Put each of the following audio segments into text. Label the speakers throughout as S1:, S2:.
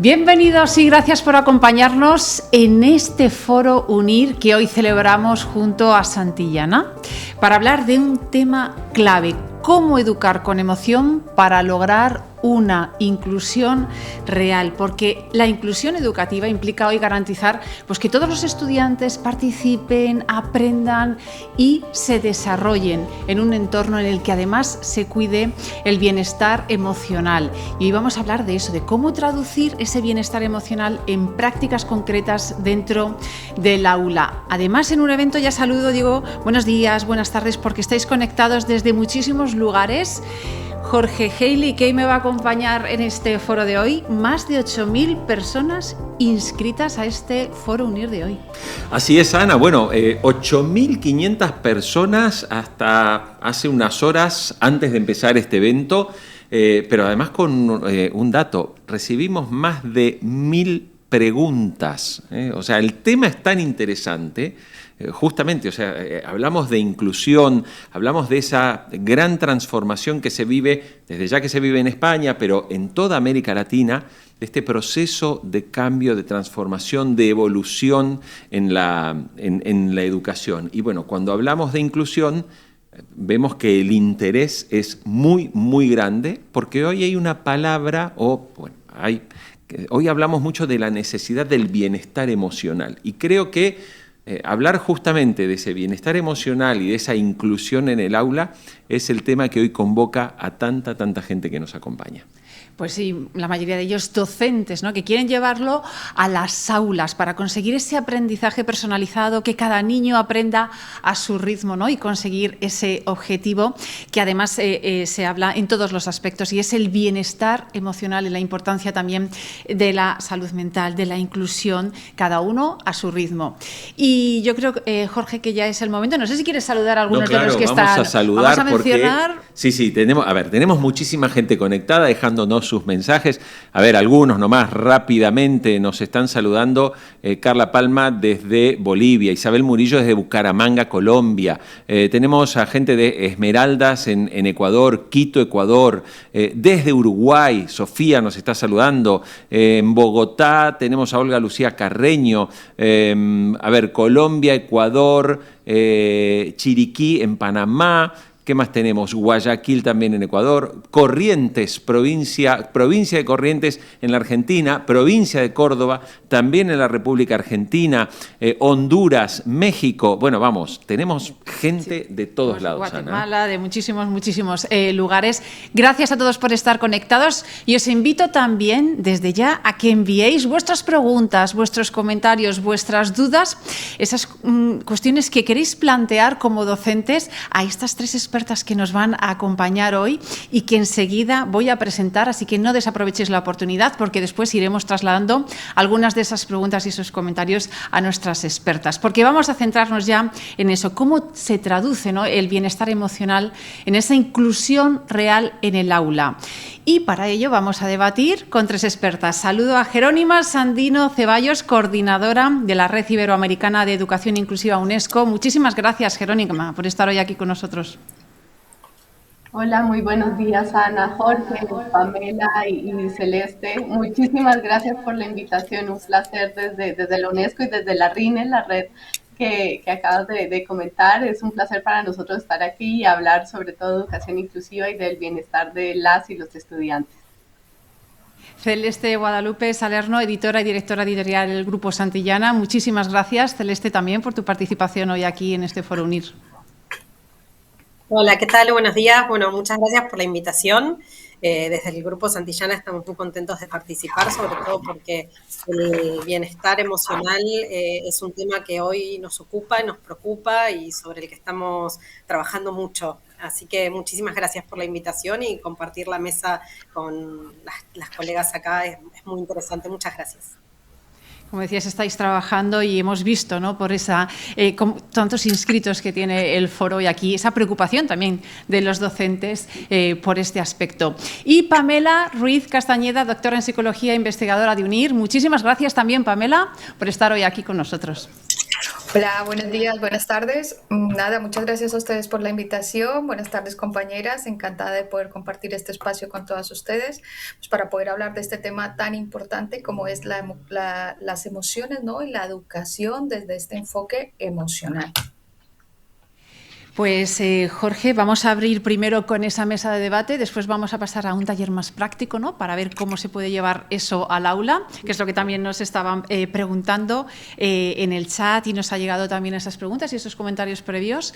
S1: Bienvenidos y gracias por acompañarnos en este Foro UNIR que hoy celebramos junto a Santillana para hablar de un tema clave: cómo educar con emoción para lograr una inclusión real, porque la inclusión educativa implica hoy garantizar pues, que todos los estudiantes participen, aprendan y se desarrollen en un entorno en el que además se cuide el bienestar emocional. Y hoy vamos a hablar de eso, de cómo traducir ese bienestar emocional en prácticas concretas dentro del aula. Además, en un evento, ya saludo, digo buenos días, buenas tardes, porque estáis conectados desde muchísimos lugares. Jorge Haley, que me va a acompañar en este foro de hoy. Más de 8.000 personas inscritas a este Foro UNIR de hoy.
S2: Así es, Ana. Bueno, 8.500 personas hasta hace unas horas antes de empezar este evento, pero además con un dato, recibimos más de 1.000 preguntas. O sea, el tema es tan interesante. Justamente, o sea, hablamos de inclusión, hablamos de esa gran transformación que se vive, desde ya que se vive en España, pero en toda América Latina, de este proceso de cambio, de transformación, de evolución en la educación. Y bueno, cuando hablamos de inclusión, vemos que el interés es muy, muy grande, porque hoy hay una palabra, hoy hablamos mucho de la necesidad del bienestar emocional. Y creo que hablar justamente de ese bienestar emocional y de esa inclusión en el aula es el tema que hoy convoca a tanta gente que nos acompaña.
S1: Pues sí, la mayoría de ellos docentes, ¿no?, que quieren llevarlo a las aulas para conseguir ese aprendizaje personalizado, que cada niño aprenda a su ritmo, ¿no?, y conseguir ese objetivo que además se habla en todos los aspectos, y es el bienestar emocional y la importancia también de la salud mental, de la inclusión, cada uno a su ritmo. Y yo creo, Jorge, que ya es el momento. No sé si quieres saludar a algunos de los que están.
S2: Vamos a saludar. Vamos a mencionar. Porque, sí, tenemos muchísima gente conectada dejándonos sus mensajes. A ver, algunos nomás rápidamente nos están saludando. Carla Palma desde Bolivia, Isabel Murillo desde Bucaramanga, Colombia. Tenemos a gente de Esmeraldas en Ecuador, Quito, Ecuador. Desde Uruguay, Sofía nos está saludando. En Bogotá tenemos a Olga Lucía Carreño. A ver, Colombia, Ecuador, Chiriquí en Panamá. ¿Qué más tenemos? Guayaquil también en Ecuador, Corrientes, provincia de Corrientes en la Argentina, provincia de Córdoba, también en la República Argentina, Honduras, México. Bueno, vamos, tenemos gente de todos lados,
S1: Guatemala,
S2: Ana.
S1: De muchísimos lugares. Gracias a todos por estar conectados y os invito también desde ya a que enviéis vuestras preguntas, vuestros comentarios, vuestras dudas, esas cuestiones que queréis plantear como docentes a estas tres expertas que nos van a acompañar hoy y que enseguida voy a presentar, así que no desaprovechéis la oportunidad, porque después iremos trasladando algunas de esas preguntas y esos comentarios a nuestras expertas, porque vamos a centrarnos ya en eso, cómo se traduce, ¿no?, el bienestar emocional en esa inclusión real en el aula. Y para ello vamos a debatir con tres expertas. Saludo a Jerónima Sandino Ceballos, coordinadora de la Red Iberoamericana de Educación Inclusiva UNESCO. Muchísimas gracias, Jerónima, por estar hoy aquí con nosotros.
S3: Hola, muy buenos días, Ana, Jorge, Pamela y Celeste. Muchísimas gracias por la invitación. Un placer desde la UNESCO y desde la RINE, la red que acabas de comentar. Es un placer para nosotros estar aquí y hablar sobre todo de educación inclusiva y del bienestar de las y los estudiantes.
S1: Celeste Guadalupe Salerno, editora y directora editorial del Grupo Santillana. Muchísimas gracias, Celeste, también por tu participación hoy aquí en este Foro UNIR.
S4: Hola, ¿qué tal? Buenos días. Bueno, muchas gracias por la invitación. Desde el Grupo Santillana estamos muy contentos de participar, sobre todo porque el bienestar emocional es un tema que hoy nos ocupa, nos preocupa y sobre el que estamos trabajando mucho. Así que muchísimas gracias por la invitación y compartir la mesa con las colegas acá es muy interesante. Muchas gracias.
S1: Como decías, estáis trabajando y hemos visto, ¿no?, por esa tantos inscritos que tiene el foro y aquí esa preocupación también de los docentes por este aspecto. Y Pamela Ruiz Castañeda, doctora en psicología e investigadora de UNIR. Muchísimas gracias también, Pamela, por estar hoy aquí con nosotros.
S5: Hola, buenos días, buenas tardes. Nada, muchas gracias a ustedes por la invitación. Buenas tardes, compañeras. Encantada de poder compartir este espacio con todas ustedes, pues para poder hablar de este tema tan importante como es las emociones, ¿no? Y la educación desde este enfoque emocional.
S1: Pues Jorge, vamos a abrir primero con esa mesa de debate, después vamos a pasar a un taller más práctico, ¿no? Para ver cómo se puede llevar eso al aula, que es lo que también nos estaban preguntando en el chat y nos ha llegado también esas preguntas y esos comentarios previos.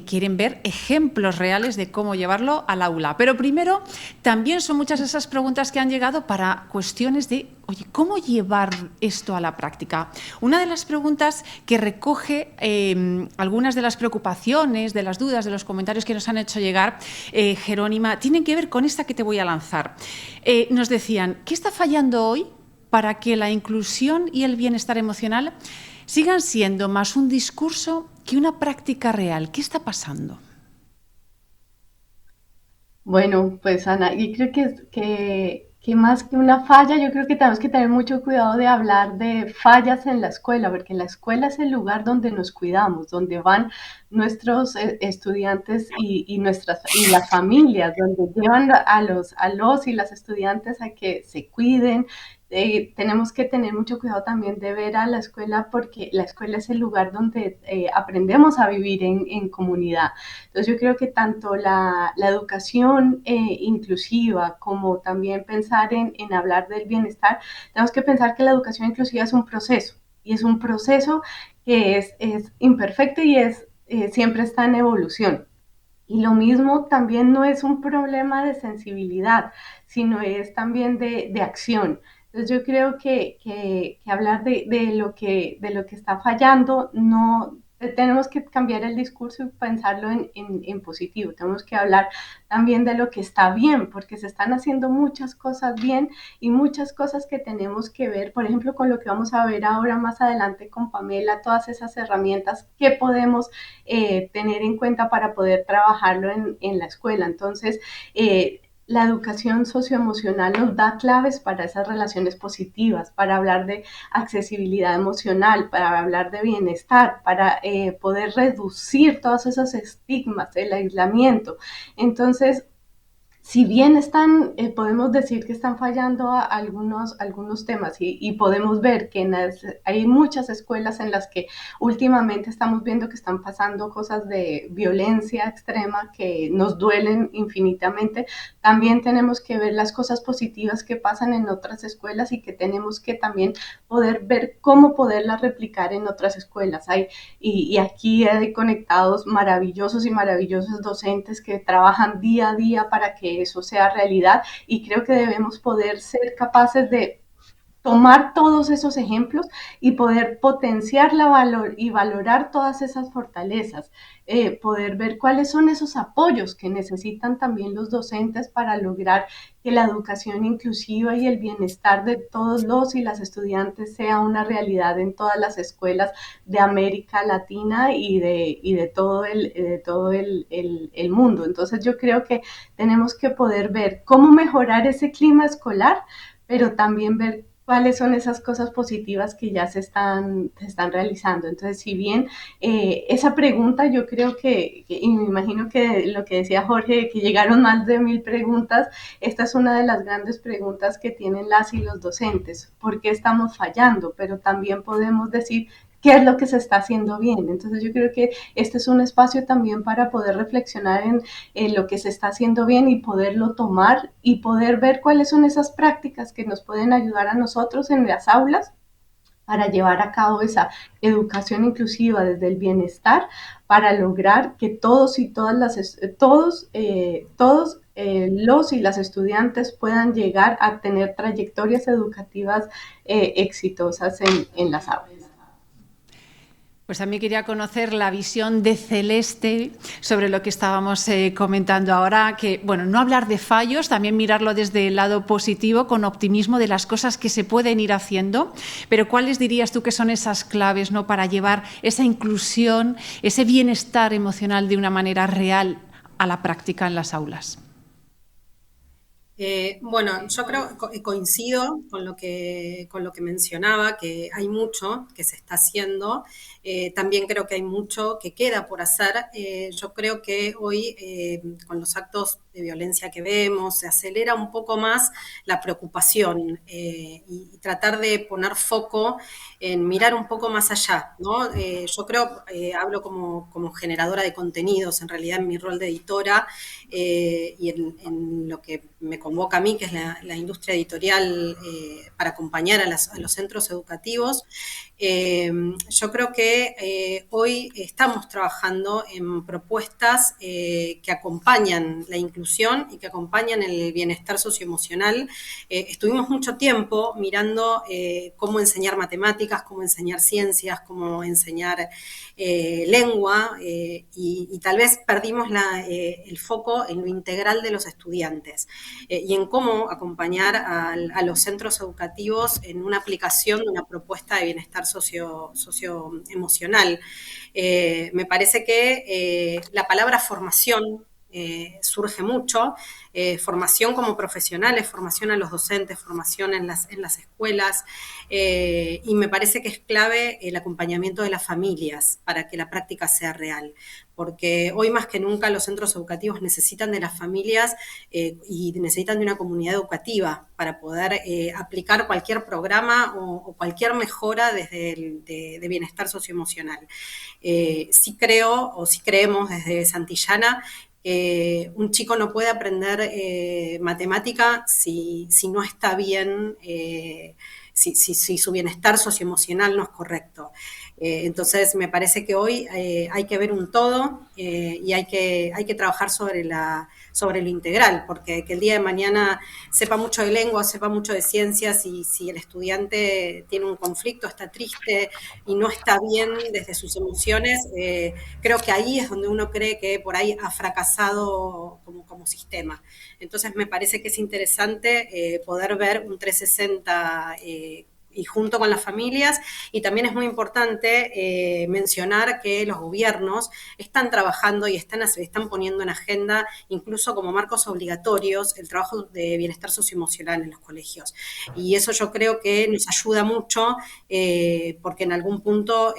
S1: Quieren ver ejemplos reales de cómo llevarlo al aula. Pero primero, también son muchas esas preguntas que han llegado para cuestiones de, oye, ¿cómo llevar esto a la práctica? Una de las preguntas que recoge algunas de las preocupaciones, de las dudas, de los comentarios que nos han hecho llegar, Jerónima, tienen que ver con esta que te voy a lanzar. Nos decían, ¿qué está fallando hoy para que la inclusión y el bienestar emocional sigan siendo más un discurso que una práctica real? ¿Qué está pasando?
S3: Bueno, pues Ana, y creo que más que una falla, yo creo que tenemos que tener mucho cuidado de hablar de fallas en la escuela, porque la escuela es el lugar donde nos cuidamos, donde van nuestros estudiantes y las familias, donde llevan a los y las estudiantes a que se cuiden. Tenemos que tener mucho cuidado también de ver a la escuela porque la escuela es el lugar donde aprendemos a vivir en comunidad. Entonces yo creo que tanto la educación inclusiva como también pensar en hablar del bienestar, tenemos que pensar que la educación inclusiva es un proceso y es un proceso que es imperfecto y siempre está en evolución. Y lo mismo también no es un problema de sensibilidad, sino es también de acción. Entonces yo creo que hablar de lo que está fallando, no tenemos que cambiar el discurso y pensarlo en positivo. Tenemos que hablar también de lo que está bien, porque se están haciendo muchas cosas bien y muchas cosas que tenemos que ver, por ejemplo, con lo que vamos a ver ahora más adelante con Pamela, todas esas herramientas que podemos tener en cuenta para poder trabajarlo en la escuela. Entonces, la educación socioemocional nos da claves para esas relaciones positivas, para hablar de accesibilidad emocional, para hablar de bienestar, para poder reducir todos esos estigmas, el aislamiento. Entonces, si bien podemos decir que están fallando algunos temas y podemos ver que hay muchas escuelas en las que últimamente estamos viendo que están pasando cosas de violencia extrema que nos duelen infinitamente, también tenemos que ver las cosas positivas que pasan en otras escuelas y que tenemos que también poder ver cómo poderlas replicar en otras escuelas. Y aquí hay conectados maravillosos y maravillosos docentes que trabajan día a día para que eso sea realidad y creo que debemos poder ser capaces de tomar todos esos ejemplos y poder potenciar y valorar todas esas fortalezas, poder ver cuáles son esos apoyos que necesitan también los docentes para lograr que la educación inclusiva y el bienestar de todos los y las estudiantes sea una realidad en todas las escuelas de América Latina y de todo el mundo. Entonces yo creo que tenemos que poder ver cómo mejorar ese clima escolar, pero también ver cuáles son esas cosas positivas que ya se están realizando. Entonces, si bien esa pregunta yo creo y me imagino que lo que decía Jorge, que llegaron más de 1000 preguntas, esta es una de las grandes preguntas que tienen las y los docentes. ¿Por qué estamos fallando? Pero también podemos decir qué es lo que se está haciendo bien. Entonces yo creo que este es un espacio también para poder reflexionar en lo que se está haciendo bien y poderlo tomar y poder ver cuáles son esas prácticas que nos pueden ayudar a nosotros en las aulas para llevar a cabo esa educación inclusiva desde el bienestar para lograr que todos y todas todos los y las estudiantes puedan llegar a tener trayectorias educativas exitosas en las aulas.
S1: Pues a mí quería conocer la visión de Celeste sobre lo que estábamos comentando ahora, que, bueno, no hablar de fallos, también mirarlo desde el lado positivo, con optimismo de las cosas que se pueden ir haciendo, pero ¿cuáles dirías tú que son esas claves, ¿no?, para llevar esa inclusión, ese bienestar emocional de una manera real a la práctica en las aulas?
S4: Bueno, yo creo, coincido con lo que mencionaba, que hay mucho que se está haciendo. También creo que hay mucho que queda por hacer. Yo creo que hoy, con los actos de violencia que vemos, se acelera un poco más la preocupación y tratar de poner foco en mirar un poco más allá, ¿no? Yo creo, hablo como generadora de contenidos, en realidad en mi rol de editora, y en lo que me convoca a mí, que es la industria editorial, para acompañar a los centros educativos. Yo creo que hoy estamos trabajando en propuestas que acompañan la inclusión y que acompañan el bienestar socioemocional. Estuvimos mucho tiempo mirando cómo enseñar matemáticas, cómo enseñar ciencias, cómo enseñar lengua, y tal vez perdimos el foco en lo integral de los estudiantes y en cómo acompañar a los centros educativos en una aplicación de una propuesta de bienestar socioemocional. Me parece que la palabra formación surge mucho, formación como profesionales, formación a los docentes, formación en las escuelas, y me parece que es clave el acompañamiento de las familias para que la práctica sea real, porque hoy más que nunca los centros educativos necesitan de las familias y necesitan de una comunidad educativa para poder aplicar cualquier programa o cualquier mejora desde de bienestar socioemocional. Sí creo, o sí creemos desde Santillana, un chico no puede aprender matemática si no está bien, si su bienestar socioemocional no es correcto. Entonces, me parece que hoy hay que ver un todo y hay que trabajar sobre lo integral, porque que el día de mañana sepa mucho de lengua, sepa mucho de ciencias, y si el estudiante tiene un conflicto, está triste y no está bien desde sus emociones, creo que ahí es donde uno cree que por ahí ha fracasado como sistema. Entonces me parece que es interesante poder ver un 360 y junto con las familias, y también es muy importante mencionar que los gobiernos están trabajando y están poniendo en agenda, incluso como marcos obligatorios, el trabajo de bienestar socioemocional en los colegios. Y eso yo creo que nos ayuda mucho, porque en algún punto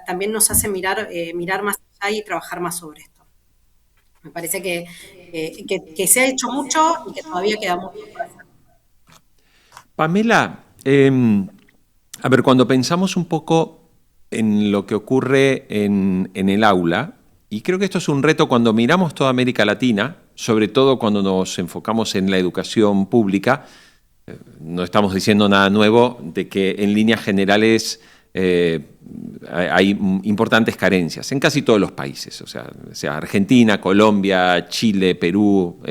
S4: también nos hace mirar más allá y trabajar más sobre esto. Me parece que se ha hecho mucho y que todavía queda mucho por hacer.
S2: Pamela, a ver, cuando pensamos un poco en lo que ocurre en el aula, y creo que esto es un reto cuando miramos toda América Latina, sobre todo cuando nos enfocamos en la educación pública, no estamos diciendo nada nuevo de que en líneas generales hay importantes carencias en casi todos los países, o sea Argentina, Colombia, Chile, Perú.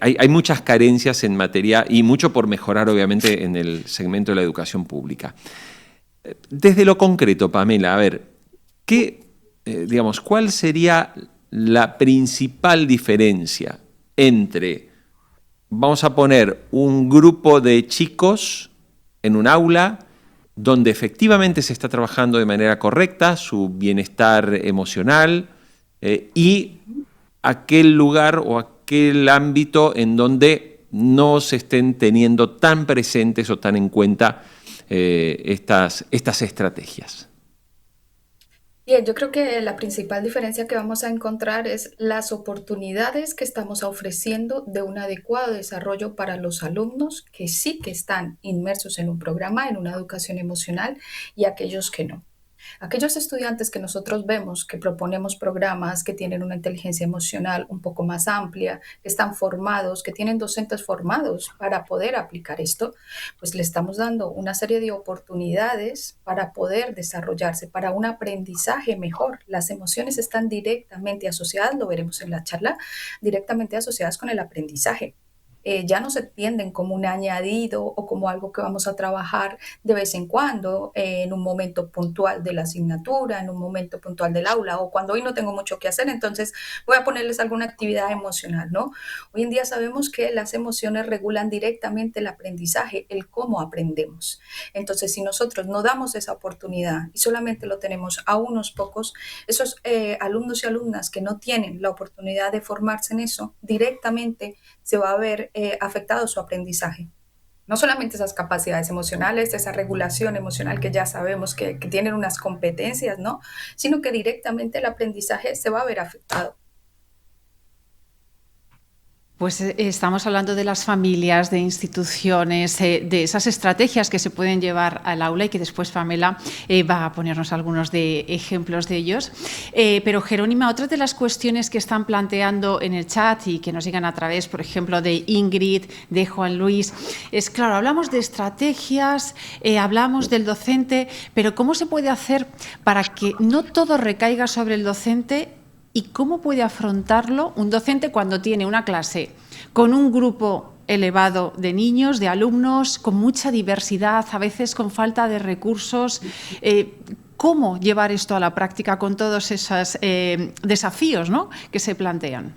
S2: Hay muchas carencias en materia y mucho por mejorar, obviamente, en el segmento de la educación pública. Desde lo concreto, Pamela, a ver, ¿cuál sería la principal diferencia entre, vamos a poner, un grupo de chicos en un aula donde efectivamente se está trabajando de manera correcta su bienestar emocional y aquel lugar o aquel ámbito en donde no se estén teniendo tan presentes o tan en cuenta estas estrategias?
S5: Bien, yo creo que la principal diferencia que vamos a encontrar es las oportunidades que estamos ofreciendo de un adecuado desarrollo para los alumnos que sí que están inmersos en un programa, en una educación emocional, y aquellos que no. Aquellos estudiantes que nosotros vemos que proponemos programas que tienen una inteligencia emocional un poco más amplia, que están formados, que tienen docentes formados para poder aplicar esto, pues le estamos dando una serie de oportunidades para poder desarrollarse, para un aprendizaje mejor. Las emociones están directamente asociadas, lo veremos en la charla, directamente asociadas con el aprendizaje. Ya no se entienden como un añadido o como algo que vamos a trabajar de vez en cuando, en un momento puntual de la asignatura, en un momento puntual del aula, o cuando hoy no tengo mucho que hacer, entonces voy a ponerles alguna actividad emocional, ¿no? Hoy en día sabemos que las emociones regulan directamente el aprendizaje, el cómo aprendemos. Entonces, si nosotros no damos esa oportunidad y solamente lo tenemos a unos pocos, esos alumnos y alumnas que no tienen la oportunidad de formarse en eso, directamente se va a ver afectado su aprendizaje. No solamente esas capacidades emocionales, esa regulación emocional que ya sabemos que tienen unas competencias, ¿no? Sino que directamente el aprendizaje se va a ver afectado.
S1: Pues estamos hablando de las familias, de instituciones, de esas estrategias que se pueden llevar al aula y que después Pamela va a ponernos algunos de ejemplos de ellos. Pero Jerónima, otra de las cuestiones que están planteando en el chat y que nos llegan a través, por ejemplo, de Ingrid, de Juan Luis, es claro, hablamos de estrategias, hablamos del docente, pero ¿cómo se puede hacer para que no todo recaiga sobre el docente? ¿Y cómo puede afrontarlo un docente cuando tiene una clase con un grupo elevado de niños, de alumnos, con mucha diversidad, a veces con falta de recursos? ¿Cómo llevar esto a la práctica con todos esos desafíos, ¿no?, que se plantean?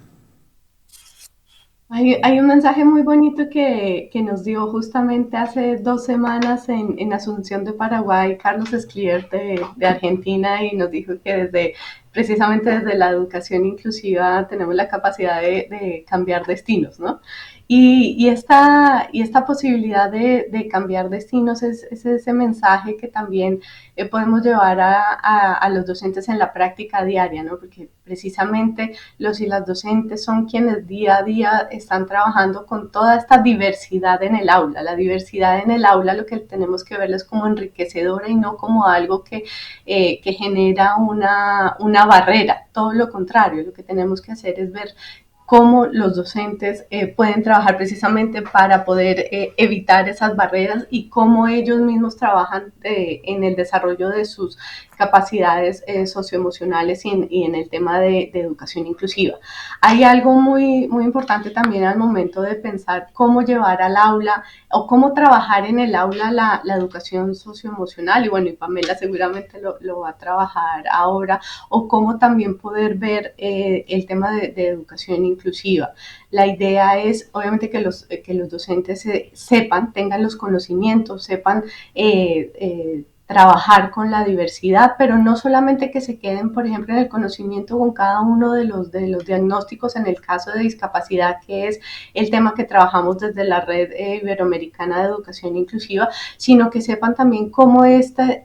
S3: Hay un mensaje muy bonito que nos dio justamente hace 2 semanas en Asunción de Paraguay, Carlos Esclier de Argentina, y nos dijo que precisamente desde la educación inclusiva tenemos la capacidad de cambiar destinos, ¿no? Y esta posibilidad de cambiar destinos es ese mensaje que también podemos llevar a los docentes en la práctica diaria, ¿no? Porque precisamente los y las docentes son quienes día a día están trabajando con toda esta diversidad en el aula. La diversidad en el aula lo que tenemos que verlo es como enriquecedora y no como algo que genera una barrera. Todo lo contrario, lo que tenemos que hacer es ver cómo los docentes pueden trabajar precisamente para poder evitar esas barreras y cómo ellos mismos trabajan en el desarrollo de sus capacidades socioemocionales y en el tema de educación inclusiva. Hay algo muy, muy importante también al momento de pensar cómo llevar al aula o cómo trabajar en el aula la educación socioemocional, y bueno, y Pamela seguramente lo va a trabajar ahora, o cómo también poder ver el tema de educación inclusiva. La idea es, obviamente, que los docentes sepan, tengan los conocimientos, sepan trabajar con la diversidad, pero no solamente que se queden, por ejemplo, en el conocimiento con cada uno de los diagnósticos en el caso de discapacidad, que es el tema que trabajamos desde la Red Iberoamericana de Educación Inclusiva, sino que sepan también cómo este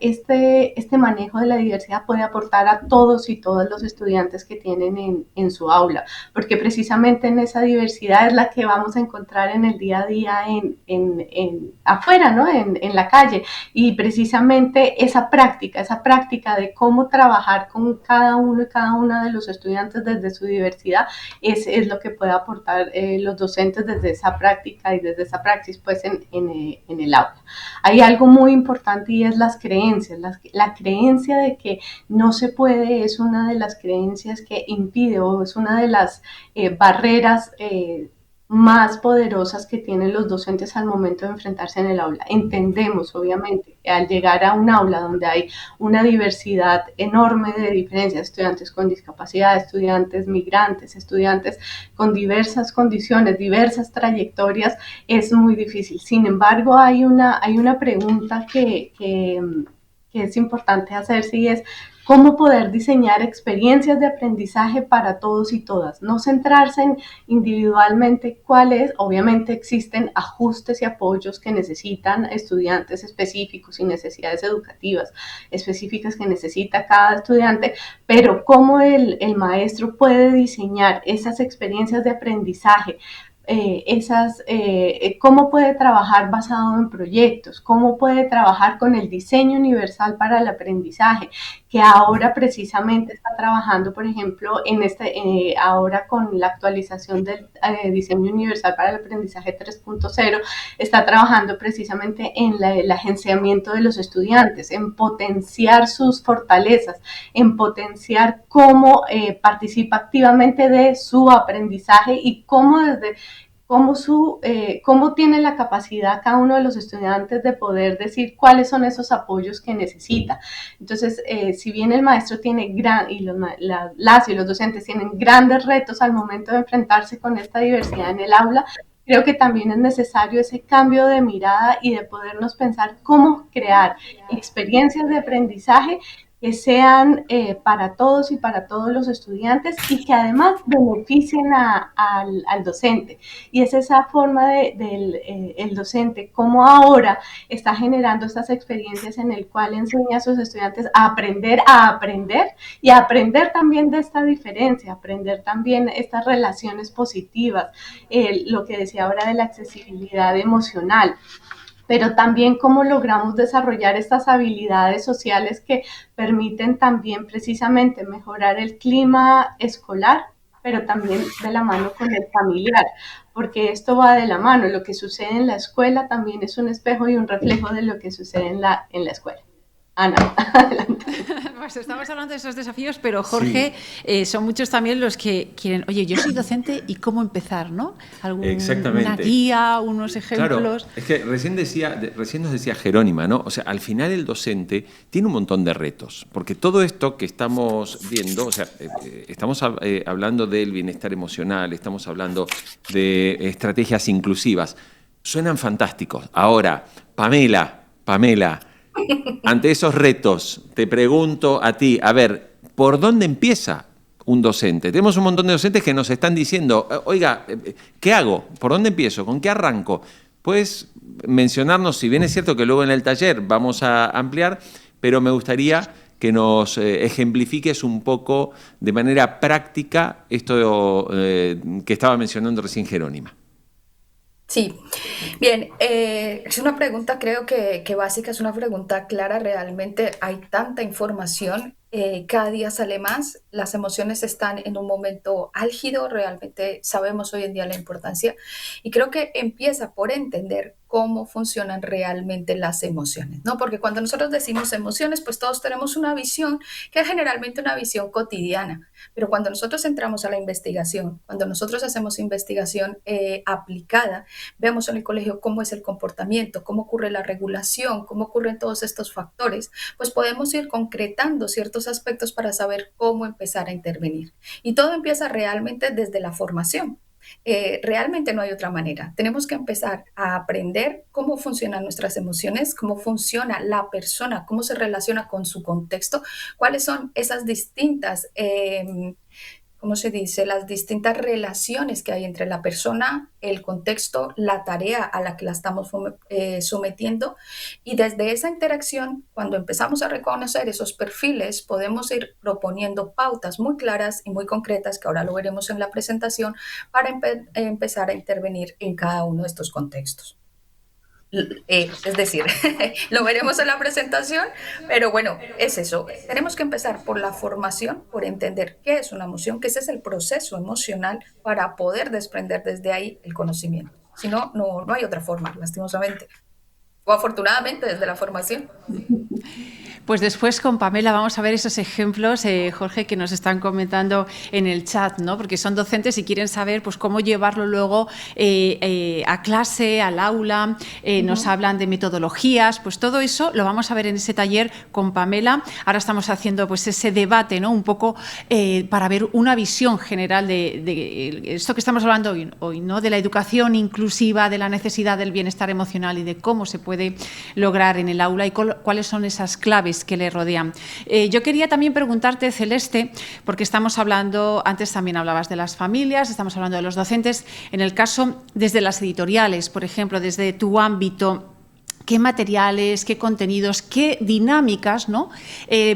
S3: manejo de la diversidad puede aportar a todos y todas los estudiantes que tienen en su aula, porque precisamente en esa diversidad es la que vamos a encontrar en el día a día afuera, ¿no? En la calle, y precisamente esa práctica de cómo trabajar con cada uno y cada una de los estudiantes desde su diversidad es lo que puede aportar los docentes desde esa práctica y desde esa praxis pues en el aula. Hay algo muy importante y es las creencias. La creencia de que no se puede es una de las creencias que impide o es una de las barreras más poderosas que tienen los docentes al momento de enfrentarse en el aula. Entendemos, obviamente, que al llegar a un aula donde hay una diversidad enorme de diferencias, estudiantes con discapacidad, estudiantes migrantes, estudiantes con diversas condiciones, diversas trayectorias, es muy difícil. Sin embargo, hay una pregunta que es importante hacerse, y es cómo poder diseñar experiencias de aprendizaje para todos y todas, no centrarse en individualmente cuáles, obviamente existen ajustes y apoyos que necesitan estudiantes específicos y necesidades educativas específicas que necesita cada estudiante, pero cómo el maestro puede diseñar esas experiencias de aprendizaje, cómo puede trabajar basado en proyectos, cómo puede trabajar con el diseño universal para el aprendizaje, que ahora precisamente está trabajando, por ejemplo, ahora con la actualización del diseño universal para el aprendizaje 3.0, está trabajando precisamente en el agenciamiento de los estudiantes, en potenciar sus fortalezas, en potenciar cómo participa activamente de su aprendizaje y cómo tiene la capacidad cada uno de los estudiantes de poder decir cuáles son esos apoyos que necesita. Entonces, si bien el maestro tiene y los docentes tienen grandes retos al momento de enfrentarse con esta diversidad en el aula, creo que también es necesario ese cambio de mirada y de podernos pensar cómo crear experiencias de aprendizaje que sean para todos y para todos los estudiantes y que además beneficien al docente. Y es esa forma del el docente, como ahora está generando estas experiencias en el cual enseña a sus estudiantes a aprender y a aprender también de esta diferencia, aprender también estas relaciones positivas, lo que decía ahora de la accesibilidad emocional, pero también cómo logramos desarrollar estas habilidades sociales que permiten también precisamente mejorar el clima escolar, pero también de la mano con el familiar, porque esto va de la mano. Lo que sucede en la escuela también es un espejo y un reflejo de lo que sucede en la escuela. Ana, adelante.
S1: Pues estamos hablando de esos desafíos, pero Jorge, sí, son muchos también los que quieren, oye, yo soy docente y cómo empezar, ¿no? Una guía, unos ejemplos.
S2: Claro, es que recién nos decía Jerónima, ¿no? O sea, al final el docente tiene un montón de retos, porque todo esto que estamos viendo, o sea, estamos hablando del bienestar emocional, estamos hablando de estrategias inclusivas, suenan fantásticos. Ahora, Pamela, ante esos retos, te pregunto a ti, a ver, ¿por dónde empieza un docente? Tenemos un montón de docentes que nos están diciendo, oiga, ¿qué hago? ¿Por dónde empiezo? ¿Con qué arranco? Puedes mencionarnos, si bien es cierto que luego en el taller vamos a ampliar, pero me gustaría que nos ejemplifiques un poco de manera práctica esto que estaba mencionando recién Jerónima.
S5: Sí, bien, es una pregunta creo que básica, es una pregunta clara, realmente hay tanta información, cada día sale más, las emociones están en un momento álgido, realmente sabemos hoy en día la importancia y creo que empieza por entender cómo funcionan realmente las emociones, ¿no? Porque cuando nosotros decimos emociones, pues todos tenemos una visión que es generalmente una visión cotidiana, pero cuando nosotros entramos a la investigación, cuando nosotros hacemos investigación aplicada, vemos en el colegio cómo es el comportamiento, cómo ocurre la regulación, cómo ocurren todos estos factores, pues podemos ir concretando ciertos aspectos para saber cómo empezar a intervenir. Y todo empieza realmente desde la formación. Realmente no hay otra manera. Tenemos que empezar a aprender cómo funcionan nuestras emociones, cómo funciona la persona, cómo se relaciona con su contexto, cuáles son esas distintas ¿cómo se dice? Las distintas relaciones que hay entre la persona, el contexto, la tarea a la que la estamos sometiendo. Y desde esa interacción, cuando empezamos a reconocer esos perfiles, podemos ir proponiendo pautas muy claras y muy concretas, que ahora lo veremos en la presentación, para empezar a intervenir en cada uno de estos contextos. Es decir, lo veremos en la presentación, pero bueno, es eso. Tenemos que empezar por la formación, por entender qué es una emoción, que ese es el proceso emocional para poder desprender desde ahí el conocimiento. Si no, no hay otra forma, lastimosamente. O afortunadamente desde la formación.
S1: Pues después con Pamela vamos a ver esos ejemplos, Jorge, que nos están comentando en el chat, ¿no? Porque son docentes y quieren saber pues, cómo llevarlo luego a clase, al aula, nos hablan de metodologías, pues todo eso lo vamos a ver en ese taller con Pamela. Ahora estamos haciendo pues, ese debate, ¿no? Un poco para ver una visión general de esto que estamos hablando hoy, ¿no? De la educación inclusiva, de la necesidad del bienestar emocional y de cómo se puede lograr en el aula y cuáles son esas claves que le rodean. Yo quería también preguntarte, Celeste, porque estamos hablando, antes también hablabas de las familias, estamos hablando de los docentes, en el caso desde las editoriales, por ejemplo, desde tu ámbito, ¿qué materiales, qué contenidos, qué dinámicas, ¿no?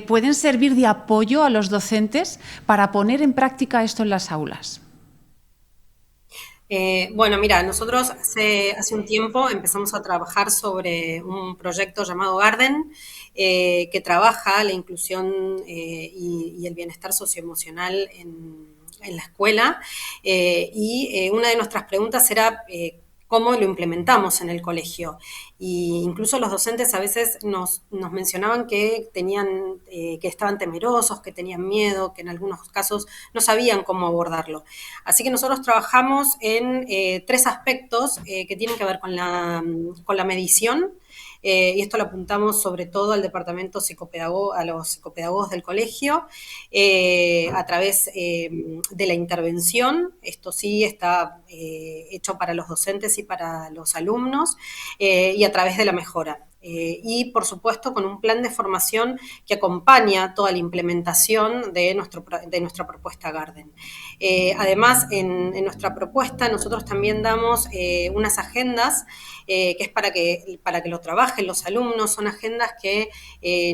S1: Pueden servir de apoyo a los docentes para poner en práctica esto en las aulas?
S4: Bueno, mira, nosotros hace un tiempo empezamos a trabajar sobre un proyecto llamado Garden, que trabaja la inclusión y el bienestar socioemocional en la escuela. Una de nuestras preguntas era cómo lo implementamos en el colegio. Y incluso los docentes a veces nos mencionaban que que estaban temerosos, que tenían miedo, que en algunos casos no sabían cómo abordarlo. Así que nosotros trabajamos en 3 aspectos que tienen que ver con la medición. Y esto lo apuntamos sobre todo al departamento a los psicopedagogos del colegio, a través de la intervención. Esto sí está hecho para los docentes y para los alumnos, y a través de la mejora. y, por supuesto, con un plan de formación que acompaña toda la implementación de nuestra propuesta Garden. Además, en nuestra propuesta nosotros también damos unas agendas que es para que lo trabajen los alumnos. Son agendas que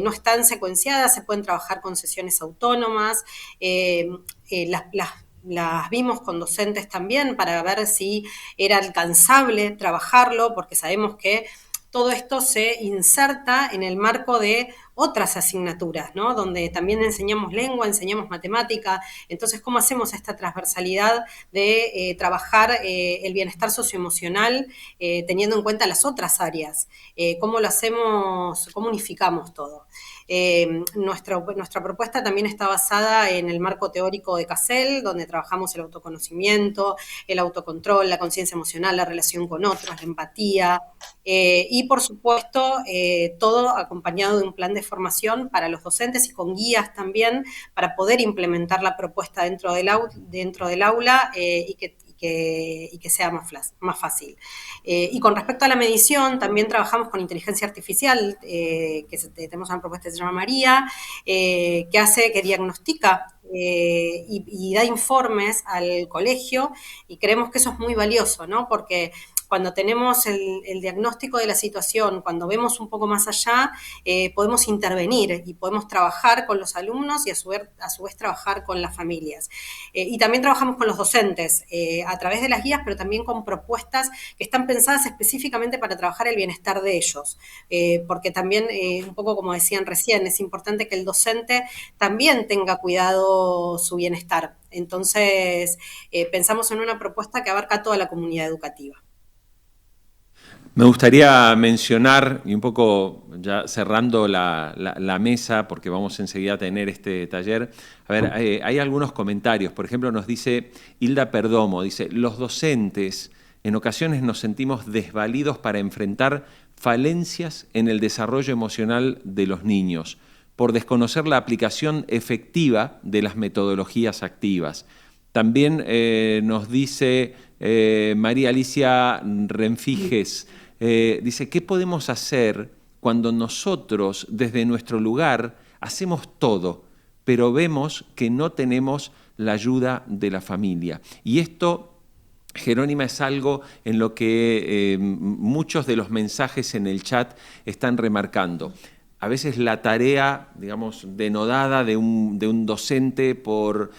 S4: no están secuenciadas, se pueden trabajar con sesiones autónomas, las vimos con docentes también para ver si era alcanzable trabajarlo, porque sabemos que todo esto se inserta en el marco de otras asignaturas, ¿no? Donde también enseñamos lengua, enseñamos matemática. Entonces, ¿cómo hacemos esta transversalidad de trabajar el bienestar socioemocional teniendo en cuenta las otras áreas? ¿Cómo lo hacemos, cómo unificamos todo? Nuestra propuesta también está basada en el marco teórico de CASEL, donde trabajamos el autoconocimiento, el autocontrol, la conciencia emocional, la relación con otros, la empatía, y por supuesto todo acompañado de un plan de formación para los docentes y con guías también para poder implementar la propuesta dentro del aula y que sea más fácil. Y con respecto a la medición, también trabajamos con inteligencia artificial, tenemos una propuesta que se llama María, que diagnostica y da informes al colegio, y creemos que eso es muy valioso, ¿no? Porque cuando tenemos el diagnóstico de la situación, cuando vemos un poco más allá, podemos intervenir y podemos trabajar con los alumnos y a su vez trabajar con las familias. Y también trabajamos con los docentes a través de las guías, pero también con propuestas que están pensadas específicamente para trabajar el bienestar de ellos. Porque también, un poco como decían recién, es importante que el docente también tenga cuidado su bienestar. Entonces, pensamos en una propuesta que abarca a toda la comunidad educativa.
S2: Me gustaría mencionar, y un poco ya cerrando la mesa, porque vamos enseguida a tener este taller, a ver, hay algunos comentarios. Por ejemplo, nos dice Hilda Perdomo, dice, los docentes en ocasiones nos sentimos desvalidos para enfrentar falencias en el desarrollo emocional de los niños, por desconocer la aplicación efectiva de las metodologías activas. También nos dice María Alicia Renfijes, dice, ¿qué podemos hacer cuando nosotros desde nuestro lugar hacemos todo, pero vemos que no tenemos la ayuda de la familia? Y esto, Jerónima, es algo en lo que muchos de los mensajes en el chat están remarcando. A veces la tarea, digamos, denodada de un docente por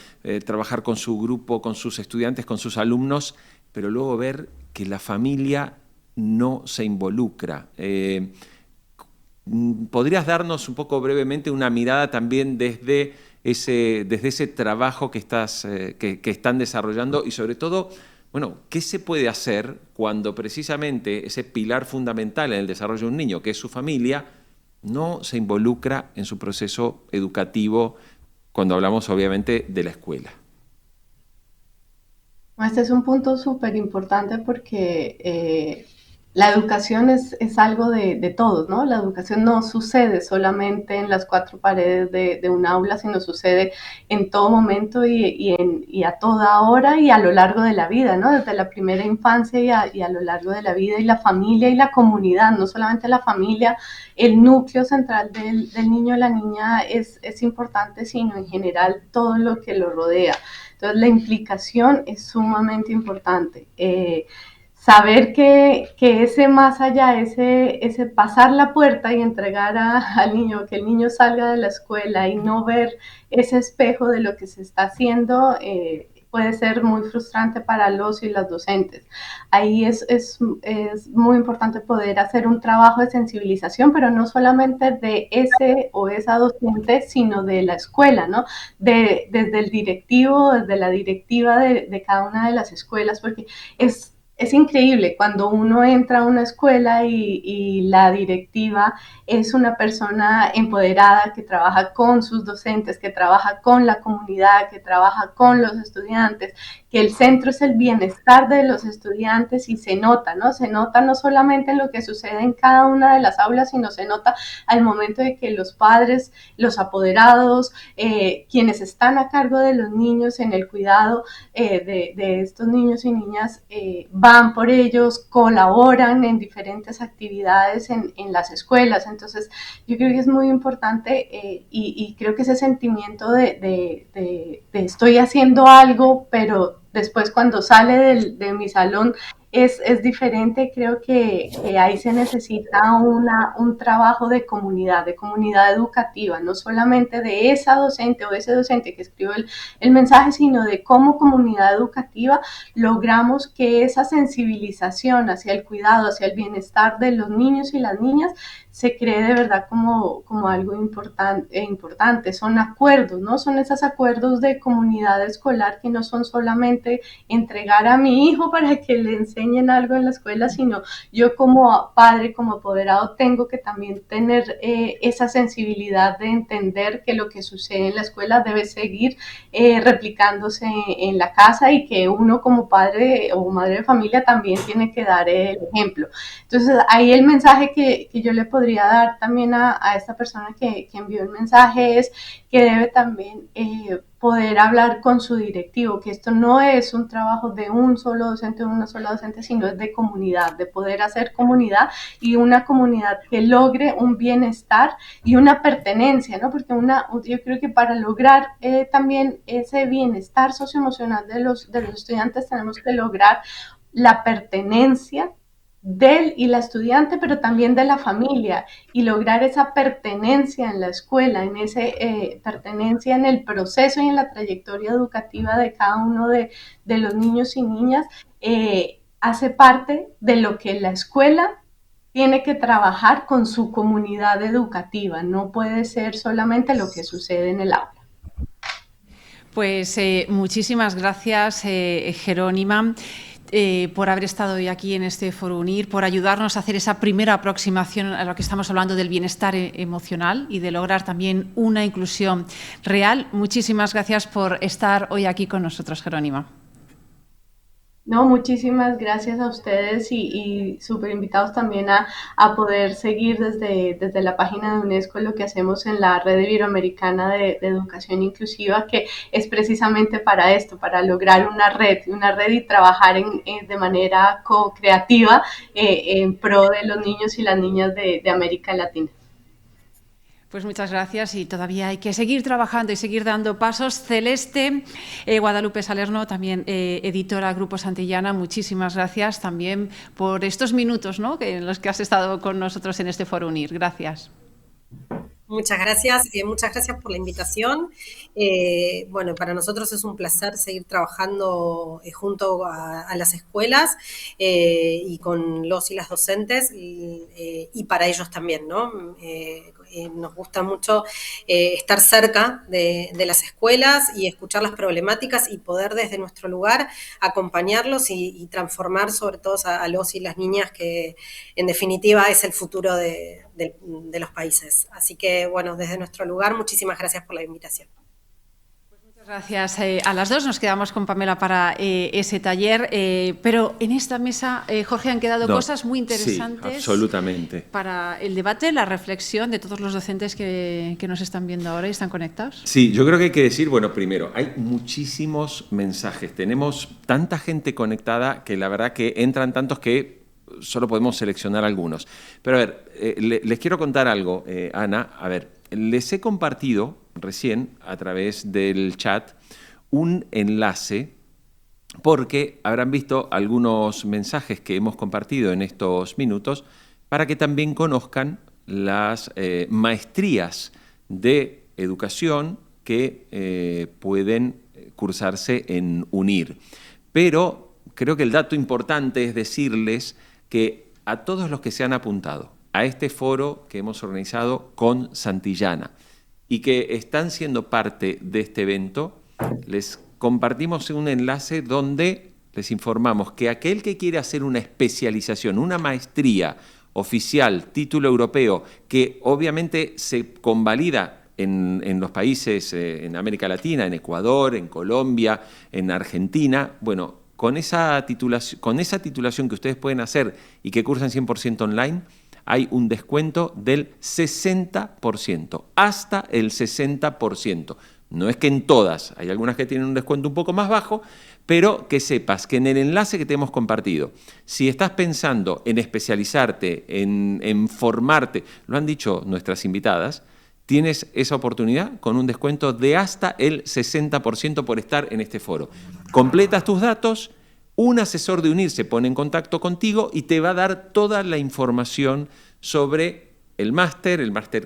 S2: trabajar con su grupo, con sus estudiantes, con sus alumnos, pero luego ver que la familia no se involucra. ¿Podrías darnos un poco brevemente una mirada también desde ese trabajo que están desarrollando y sobre todo, bueno, qué se puede hacer cuando precisamente ese pilar fundamental en el desarrollo de un niño, que es su familia, no se involucra en su proceso educativo cuando hablamos obviamente de la escuela?
S3: Este es un punto súper importante porque la educación es algo de todos, ¿no? La educación no sucede solamente en las cuatro paredes de un aula, sino sucede en todo momento y a toda hora y a lo largo de la vida, ¿no? Desde la primera infancia y a lo largo de la vida, y la familia y la comunidad, no solamente la familia, el núcleo central del niño o la niña es importante, sino en general todo lo que lo rodea. Entonces la implicación es sumamente importante. Saber que ese más allá, ese pasar la puerta y entregar al niño, que el niño salga de la escuela y no ver ese espejo de lo que se está haciendo, puede ser muy frustrante para los y las docentes. Ahí es muy importante poder hacer un trabajo de sensibilización, pero no solamente de ese o esa docente, sino de la escuela, ¿no? Desde el directivo, desde la directiva de cada una de las escuelas, porque es increíble cuando uno entra a una escuela y la directiva es una persona empoderada que trabaja con sus docentes, que trabaja con la comunidad, que trabaja con los estudiantes, que el centro es el bienestar de los estudiantes, y se nota, ¿no? Se nota no solamente en lo que sucede en cada una de las aulas, sino se nota al momento de que los padres, los apoderados, quienes están a cargo de los niños en el cuidado de estos niños y niñas, van por ellos, colaboran en diferentes actividades en las escuelas. Entonces, yo creo que es muy importante y creo que ese sentimiento de estoy haciendo algo, pero después cuando sale de mi salón es diferente. Creo que ahí se necesita un trabajo de comunidad educativa, no solamente de esa docente o ese docente que escribió el mensaje, sino de cómo comunidad educativa logramos que esa sensibilización hacia el cuidado, hacia el bienestar de los niños y las niñas se cree de verdad como algo importante. Son acuerdos, ¿no? Son esos acuerdos de comunidad escolar que no son solamente entregar a mi hijo para que le enseñen algo en la escuela, sino yo como padre, como apoderado, tengo que también tener esa sensibilidad de entender que lo que sucede en la escuela debe seguir replicándose en la casa y que uno como padre o madre de familia también tiene que dar el ejemplo. Entonces, ahí el mensaje que yo le podría dar también a esta persona que envió el mensaje es que debe también poder hablar con su directivo, que esto no es un trabajo de un solo docente o una sola docente, sino es de comunidad, de poder hacer comunidad y una comunidad que logre un bienestar y una pertenencia, ¿no? Porque yo creo que para lograr también ese bienestar socioemocional de los estudiantes tenemos que lograr la pertenencia del y la estudiante, pero también de la familia, y lograr esa pertenencia en la escuela, en ese pertenencia en el proceso y en la trayectoria educativa de cada uno de los niños y niñas, hace parte de lo que la escuela tiene que trabajar con su comunidad educativa, no puede ser solamente lo que sucede en el aula.
S1: Pues muchísimas gracias, Jerónima. Por haber estado hoy aquí en este Foro Unir, por ayudarnos a hacer esa primera aproximación a lo que estamos hablando del bienestar emocional y de lograr también una inclusión real. Muchísimas gracias por estar hoy aquí con nosotros, Jerónima.
S3: No, muchísimas gracias a ustedes y súper invitados también a poder seguir desde la página de UNESCO lo que hacemos en la Red Iberoamericana de Educación Inclusiva, que es precisamente para esto, para lograr una red y trabajar de manera co-creativa en pro de los niños y las niñas de América Latina.
S1: Pues muchas gracias y todavía hay que seguir trabajando y seguir dando pasos. Celeste, Guadalupe Salerno, también editora Grupo Santillana, muchísimas gracias también por estos minutos, ¿no?, en los que has estado con nosotros en este Foro Unir. Gracias.
S4: Muchas gracias por la invitación. Bueno, para nosotros es un placer seguir trabajando junto a las escuelas y con los y las docentes y para ellos también, ¿no? Nos gusta mucho estar cerca de las escuelas y escuchar las problemáticas y poder desde nuestro lugar acompañarlos y transformar sobre todo a los y las niñas, que en definitiva es el futuro de los países. Así que, bueno, desde nuestro lugar, muchísimas gracias por la invitación.
S1: Gracias a las dos. Nos quedamos con Pamela para ese taller, pero en esta mesa, Jorge, han quedado cosas muy interesantes.
S2: Sí, absolutamente.
S1: Para el debate, la reflexión de todos los docentes que nos están viendo ahora y están conectados.
S2: Sí, yo creo que hay que decir, bueno, primero, hay muchísimos mensajes. Tenemos tanta gente conectada que la verdad que entran tantos que solo podemos seleccionar algunos. Pero a ver, les quiero contar algo, Ana. A ver, les he compartido recién a través del chat un enlace porque habrán visto algunos mensajes que hemos compartido en estos minutos para que también conozcan las maestrías de educación que pueden cursarse en UNIR. Pero creo que el dato importante es decirles que a todos los que se han apuntado a este foro que hemos organizado con Santillana y que están siendo parte de este evento, les compartimos un enlace donde les informamos que aquel que quiere hacer una especialización, una maestría oficial, título europeo, que obviamente se convalida en los países, en América Latina, en Ecuador, en Colombia, en Argentina, bueno, con esa titulación que ustedes pueden hacer y que cursan 100% online, hay un descuento del 60%, hasta el 60%. No es que en todas, hay algunas que tienen un descuento un poco más bajo, pero que sepas que en el enlace que te hemos compartido, si estás pensando en especializarte, en formarte, lo han dicho nuestras invitadas, tienes esa oportunidad con un descuento de hasta el 60% por estar en este foro. Completas tus datos, un asesor de UNIR se pone en contacto contigo y te va a dar toda la información sobre el máster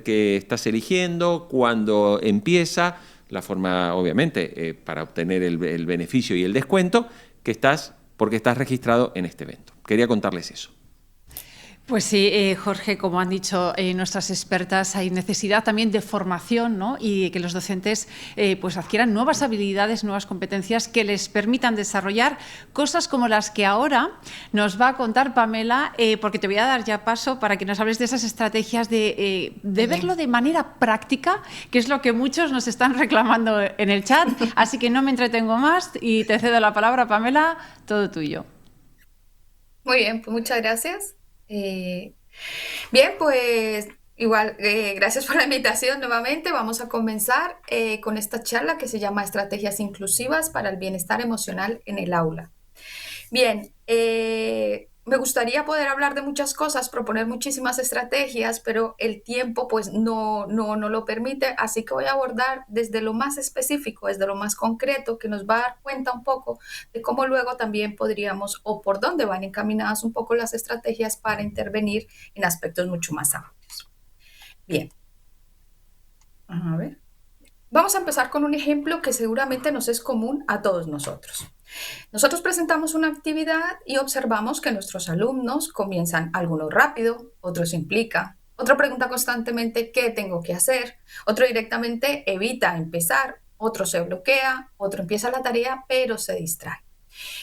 S2: que estás eligiendo, cuándo empieza, la forma, obviamente, para obtener el beneficio y el descuento, porque estás registrado en este evento. Quería contarles eso.
S1: Pues sí, Jorge, como han dicho nuestras expertas, hay necesidad también de formación, ¿no? Y que los docentes pues adquieran nuevas habilidades, nuevas competencias que les permitan desarrollar cosas como las que ahora nos va a contar Pamela, porque te voy a dar ya paso para que nos hables de esas estrategias de verlo de manera práctica, que es lo que muchos nos están reclamando en el chat. Así que no me entretengo más y te cedo la palabra, Pamela, todo tuyo.
S5: Muy bien, pues muchas gracias. Bien, pues igual, gracias por la invitación nuevamente. Vamos a comenzar con esta charla que se llama Estrategias Inclusivas para el Bienestar Emocional en el Aula. Bien, me gustaría poder hablar de muchas cosas, proponer muchísimas estrategias, pero el tiempo pues no lo permite, así que voy a abordar desde lo más específico, desde lo más concreto, que nos va a dar cuenta un poco de cómo luego también podríamos o por dónde van encaminadas un poco las estrategias para intervenir en aspectos mucho más amplios. Bien, a ver. Vamos a empezar con un ejemplo que seguramente nos es común a todos nosotros. Nosotros presentamos una actividad y observamos que nuestros alumnos comienzan algunos rápido, otros implica, otro pregunta constantemente qué tengo que hacer, otro directamente evita empezar, otro se bloquea, otro empieza la tarea pero se distrae.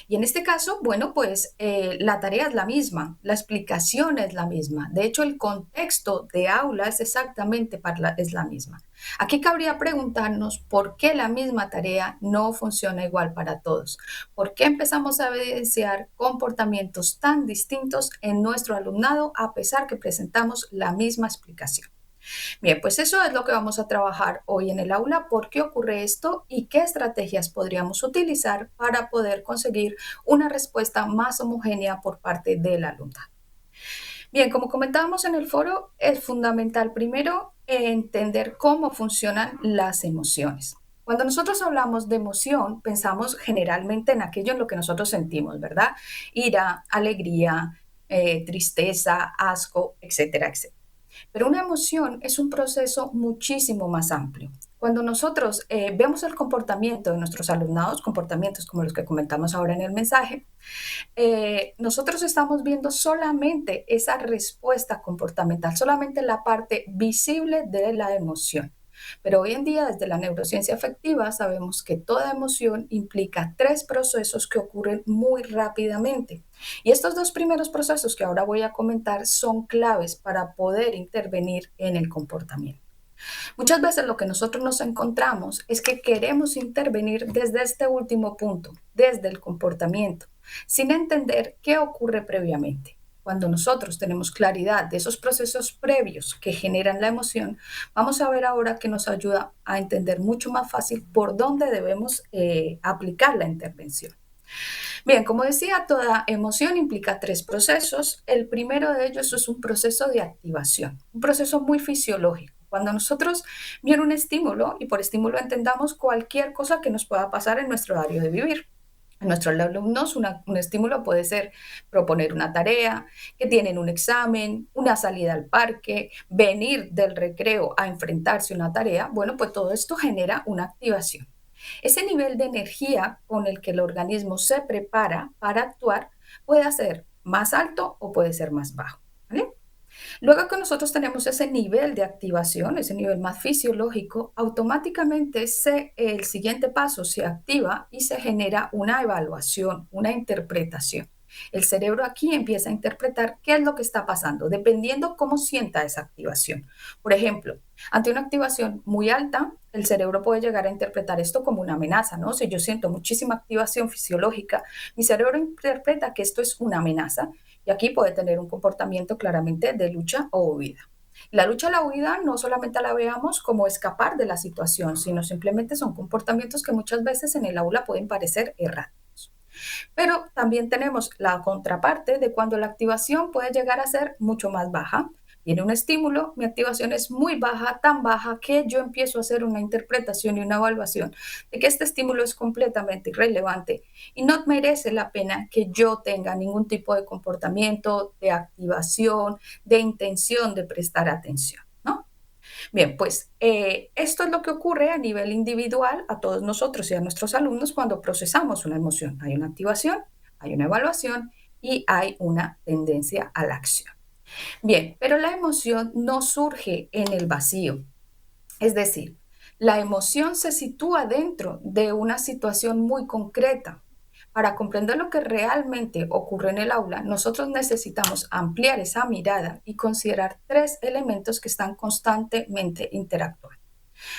S5: Y en este caso, bueno, pues la tarea es la misma, la explicación es la misma. De hecho, el contexto de aula es exactamente es la misma. Aquí cabría preguntarnos por qué la misma tarea no funciona igual para todos. ¿Por qué empezamos a evidenciar comportamientos tan distintos en nuestro alumnado a pesar que presentamos la misma explicación? Bien, pues eso es lo que vamos a trabajar hoy en el aula, por qué ocurre esto y qué estrategias podríamos utilizar para poder conseguir una respuesta más homogénea por parte del alumnado. Bien, como comentábamos en el foro, es fundamental primero entender cómo funcionan las emociones. Cuando nosotros hablamos de emoción, pensamos generalmente en aquello en lo que nosotros sentimos, ¿verdad? Ira, alegría, tristeza, asco, etcétera, etcétera. Pero una emoción es un proceso muchísimo más amplio. Cuando nosotros vemos el comportamiento de nuestros alumnados, comportamientos como los que comentamos ahora en el mensaje, nosotros estamos viendo solamente esa respuesta comportamental, solamente la parte visible de la emoción. Pero hoy en día, desde la neurociencia afectiva, sabemos que toda emoción implica 3 procesos que ocurren muy rápidamente. Y estos 2 primeros procesos que ahora voy a comentar son claves para poder intervenir en el comportamiento. Muchas veces lo que nosotros nos encontramos es que queremos intervenir desde este último punto, desde el comportamiento, sin entender qué ocurre previamente. Cuando nosotros tenemos claridad de esos procesos previos que generan la emoción, vamos a ver ahora que nos ayuda a entender mucho más fácil por dónde debemos aplicar la intervención. Bien, como decía, toda emoción implica 3 procesos. El primero de ellos es un proceso de activación, un proceso muy fisiológico. Cuando nosotros viene un estímulo, y por estímulo entendamos cualquier cosa que nos pueda pasar en nuestro diario de vivir. En nuestros alumnos un estímulo puede ser proponer una tarea, que tienen un examen, una salida al parque, venir del recreo a enfrentarse a una tarea. Bueno, pues todo esto genera una activación. Ese nivel de energía con el que el organismo se prepara para actuar puede ser más alto o puede ser más bajo, ¿vale? Luego que nosotros tenemos ese nivel de activación, ese nivel más fisiológico, automáticamente el siguiente paso se activa y se genera una evaluación, una interpretación. El cerebro aquí empieza a interpretar qué es lo que está pasando, dependiendo cómo sienta esa activación. Por ejemplo, ante una activación muy alta, el cerebro puede llegar a interpretar esto como una amenaza, ¿no? Si yo siento muchísima activación fisiológica, mi cerebro interpreta que esto es una amenaza y aquí puede tener un comportamiento claramente de lucha o huida. La lucha o la huida no solamente la veamos como escapar de la situación, sino simplemente son comportamientos que muchas veces en el aula pueden parecer erráticos. Pero también tenemos la contraparte de cuando la activación puede llegar a ser mucho más baja. Viene un estímulo, mi activación es muy baja, tan baja que yo empiezo a hacer una interpretación y una evaluación de que este estímulo es completamente irrelevante y no merece la pena que yo tenga ningún tipo de comportamiento, de activación, de intención de prestar atención, ¿no? Bien, pues esto es lo que ocurre a nivel individual a todos nosotros y a nuestros alumnos cuando procesamos una emoción. Hay una activación, hay una evaluación y hay una tendencia a la acción. Bien, pero la emoción no surge en el vacío. Es decir, la emoción se sitúa dentro de una situación muy concreta. Para comprender lo que realmente ocurre en el aula, nosotros necesitamos ampliar esa mirada y considerar tres elementos que están constantemente interactuando.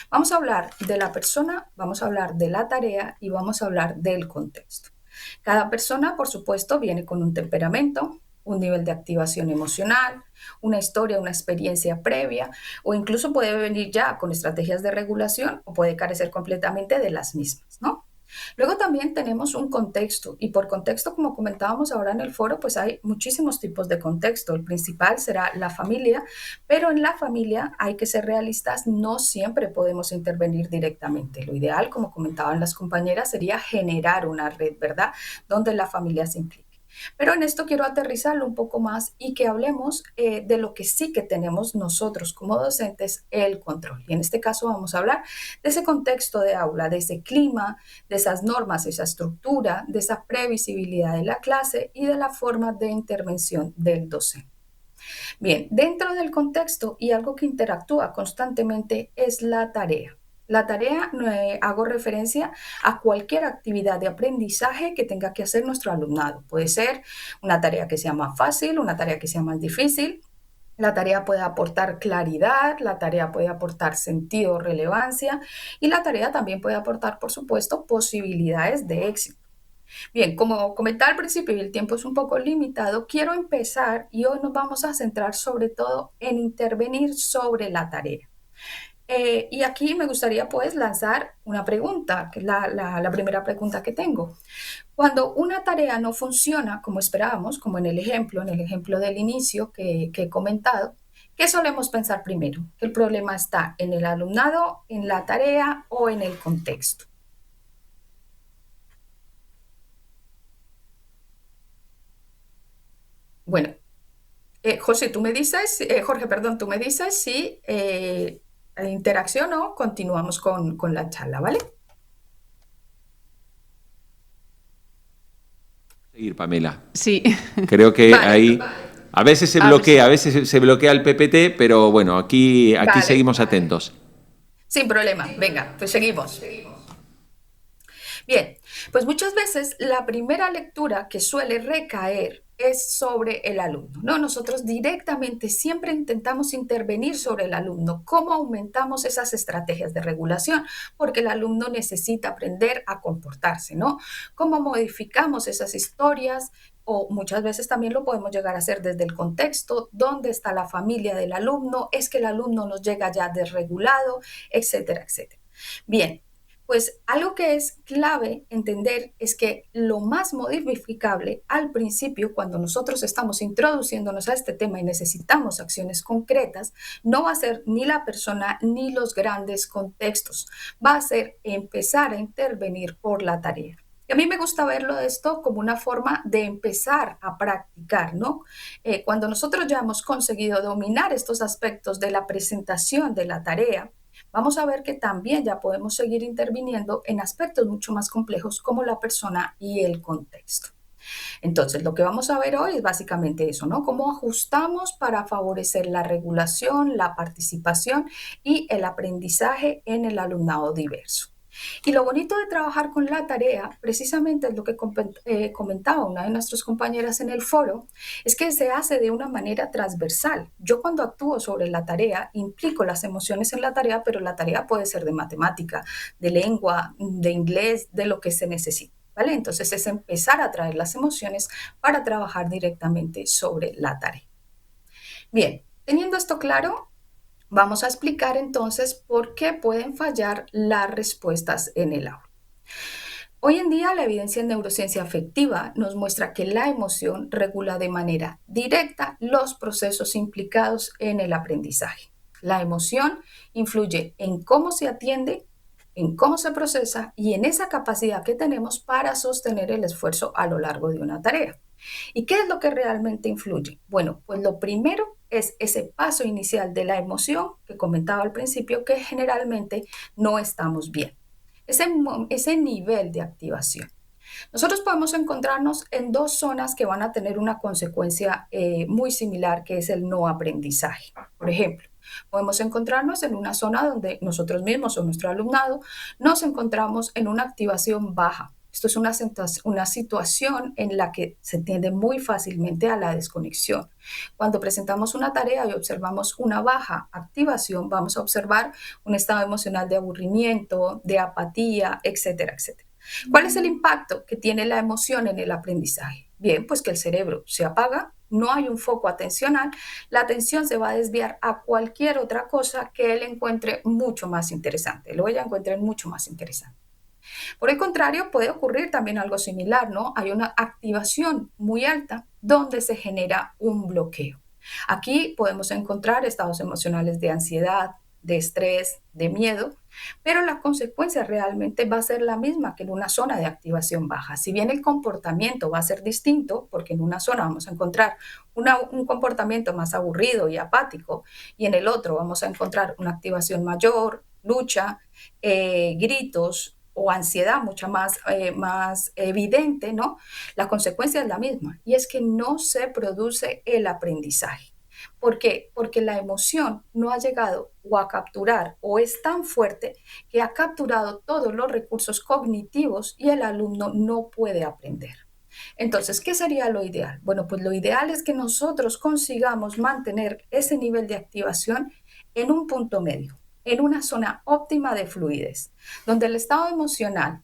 S5: Vamos a hablar de la persona, vamos a hablar de la tarea y vamos a hablar del contexto. Cada persona, por supuesto, viene con un temperamento, un nivel de activación emocional, una historia, una experiencia previa, o incluso puede venir ya con estrategias de regulación o puede carecer completamente de las mismas, ¿no? Luego también tenemos un contexto y por contexto, como comentábamos ahora en el foro, pues hay muchísimos tipos de contexto. El principal será la familia, pero en la familia hay que ser realistas, no siempre podemos intervenir directamente. Lo ideal, como comentaban las compañeras, sería generar una red, ¿verdad? Donde la familia se implique. Pero en esto quiero aterrizarlo un poco más y que hablemos de lo que sí que tenemos nosotros como docentes, el control. Y en este caso vamos a hablar de ese contexto de aula, de ese clima, de esas normas, esa estructura, de esa previsibilidad de la clase y de la forma de intervención del docente. Bien, dentro del contexto y algo que interactúa constantemente es la tarea. La tarea, hago referencia a cualquier actividad de aprendizaje que tenga que hacer nuestro alumnado. Puede ser una tarea que sea más fácil, una tarea que sea más difícil. La tarea puede aportar claridad, la tarea puede aportar sentido, relevancia y la tarea también puede aportar, por supuesto, posibilidades de éxito. Bien, como comentaba al principio y el tiempo es un poco limitado, quiero empezar y hoy nos vamos a centrar sobre todo en intervenir sobre la tarea. Y aquí me gustaría pues lanzar una pregunta, que es la primera pregunta que tengo. Cuando una tarea no funciona como esperábamos, como en el ejemplo del inicio que he comentado, ¿qué solemos pensar primero? ¿Que el problema está en el alumnado, en la tarea o en el contexto? Bueno, Jorge, perdón, tú me dices si interacción o continuamos con la charla, ¿vale?
S2: Seguir, Pamela.
S1: Sí.
S2: Creo que
S5: Vale,
S2: ahí a veces se
S1: A ver si-
S2: bloquea, a veces se bloquea el PPT, pero bueno, aquí
S5: vale,
S2: seguimos atentos.
S5: sin problema. Venga, pues seguimos. Bien, pues muchas veces la primera lectura que suele recaer es sobre el alumno, ¿no? Nosotros directamente siempre intentamos intervenir sobre el alumno, cómo aumentamos esas estrategias de regulación, porque el alumno necesita aprender a comportarse, ¿no? Cómo modificamos esas historias o muchas veces también lo podemos llegar a hacer desde el contexto, dónde está la familia del alumno, es que el alumno nos llega ya desregulado, etcétera, etcétera. Bien, pues algo que es clave entender es que lo más modificable al principio, cuando nosotros estamos introduciéndonos a este tema y necesitamos acciones concretas, no va a ser ni la persona ni los grandes contextos, va a ser empezar a intervenir por la tarea. Y a mí me gusta verlo esto como una forma de empezar a practicar, ¿no? Cuando nosotros ya hemos conseguido dominar estos aspectos de la presentación de la tarea, vamos a ver que también ya podemos seguir interviniendo en aspectos mucho más complejos como la persona y el contexto. Entonces, lo que vamos a ver hoy es básicamente eso, ¿no? Cómo ajustamos para favorecer la regulación, la participación y el aprendizaje en el alumnado diverso. Y lo bonito de trabajar con la tarea, precisamente es lo que comentaba una de nuestras compañeras en el foro, es que se hace de una manera transversal. Yo cuando actúo sobre la tarea, implico las emociones en la tarea, pero la tarea puede ser de matemática, de lengua, de inglés, de lo que se necesite. ¿Vale? Entonces es empezar a traer las emociones para trabajar directamente sobre la tarea. Bien, teniendo esto claro, vamos a explicar entonces por qué pueden fallar las respuestas en el aula. Hoy en día la evidencia en neurociencia afectiva nos muestra que la emoción regula de manera directa los procesos implicados en el aprendizaje. La emoción influye en cómo se atiende, en cómo se procesa y en esa capacidad que tenemos para sostener el esfuerzo a lo largo de una tarea. ¿Y qué es lo que realmente influye? Bueno, pues lo primero es ese paso inicial de la emoción que comentaba al principio, que generalmente no estamos bien. Ese nivel de activación. Nosotros podemos encontrarnos en dos zonas que van a tener una consecuencia muy similar, que es el no aprendizaje. Por ejemplo, podemos encontrarnos en una zona donde nosotros mismos o nuestro alumnado nos encontramos en una activación baja. Esto es una situación en la que se tiende muy fácilmente a la desconexión. Cuando presentamos una tarea y observamos una baja activación, vamos a observar un estado emocional de aburrimiento, de apatía, etcétera, etcétera. ¿Cuál es el impacto que tiene la emoción en el aprendizaje? Bien, pues que el cerebro se apaga, no hay un foco atencional, la atención se va a desviar a cualquier otra cosa que él encuentre mucho más interesante, o ella encuentre mucho más interesante. Por el contrario, puede ocurrir también algo similar, ¿no? Hay una activación muy alta donde se genera un bloqueo. Aquí podemos encontrar estados emocionales de ansiedad, de estrés, de miedo, pero la consecuencia realmente va a ser la misma que en una zona de activación baja. Si bien el comportamiento va a ser distinto, porque en una zona vamos a encontrar un comportamiento más aburrido y apático, y en el otro vamos a encontrar una activación mayor, lucha, gritos, o ansiedad mucha más evidente, ¿no? La consecuencia es la misma, y es que no se produce el aprendizaje. ¿Por qué? Porque la emoción no ha llegado o a capturar o es tan fuerte que ha capturado todos los recursos cognitivos y el alumno no puede aprender. Entonces, ¿qué sería lo ideal? Bueno, pues lo ideal es que nosotros consigamos mantener ese nivel de activación en un punto medio, en una zona óptima de fluidez, donde el estado emocional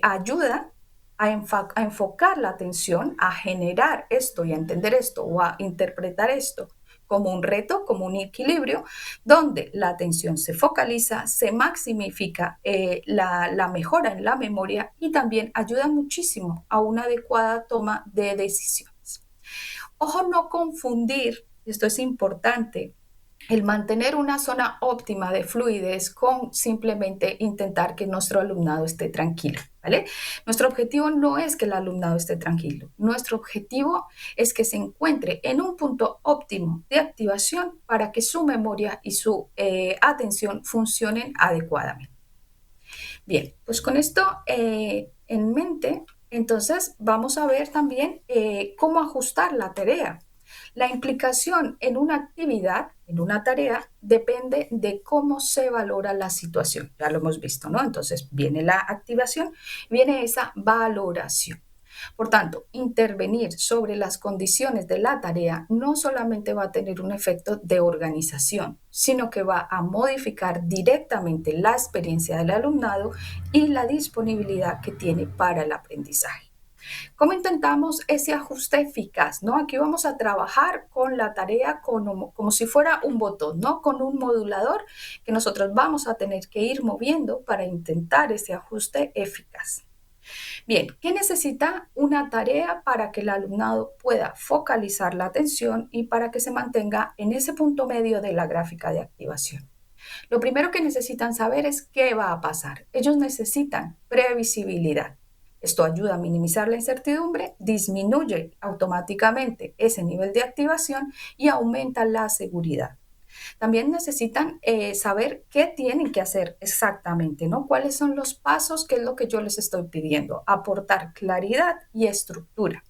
S5: ayuda a enfocar la atención, a generar esto y a entender esto o a interpretar esto como un reto, como un equilibrio, donde la atención se focaliza, se maximifica la mejora en la memoria y también ayuda muchísimo a una adecuada toma de decisiones. Ojo, no confundir, esto es importante, el mantener una zona óptima de fluidez con simplemente intentar que nuestro alumnado esté tranquilo, ¿vale? Nuestro objetivo no es que el alumnado esté tranquilo. Nuestro objetivo es que se encuentre en un punto óptimo de activación para que su memoria y su atención funcionen adecuadamente. Bien, pues con esto en mente, entonces vamos a ver también cómo ajustar la tarea. La implicación en una actividad, en una tarea, depende de cómo se valora la situación. Ya lo hemos visto, ¿no? Entonces viene la activación, viene esa valoración. Por tanto, intervenir sobre las condiciones de la tarea no solamente va a tener un efecto de organización, sino que va a modificar directamente la experiencia del alumnado y la disponibilidad que tiene para el aprendizaje. ¿Cómo intentamos ese ajuste eficaz? ¿No? Aquí vamos a trabajar con la tarea como si fuera un botón, ¿no? Con un modulador que nosotros vamos a tener que ir moviendo para intentar ese ajuste eficaz. Bien, ¿qué necesita una tarea para que el alumnado pueda focalizar la atención y para que se mantenga en ese punto medio de la gráfica de activación? Lo primero que necesitan saber es qué va a pasar. Ellos necesitan previsibilidad. Esto ayuda a minimizar la incertidumbre, disminuye automáticamente ese nivel de activación y aumenta la seguridad. También necesitan saber qué tienen que hacer exactamente, ¿no? ¿Cuáles son los pasos? ¿Qué es lo que yo les estoy pidiendo? Aportar claridad y estructura.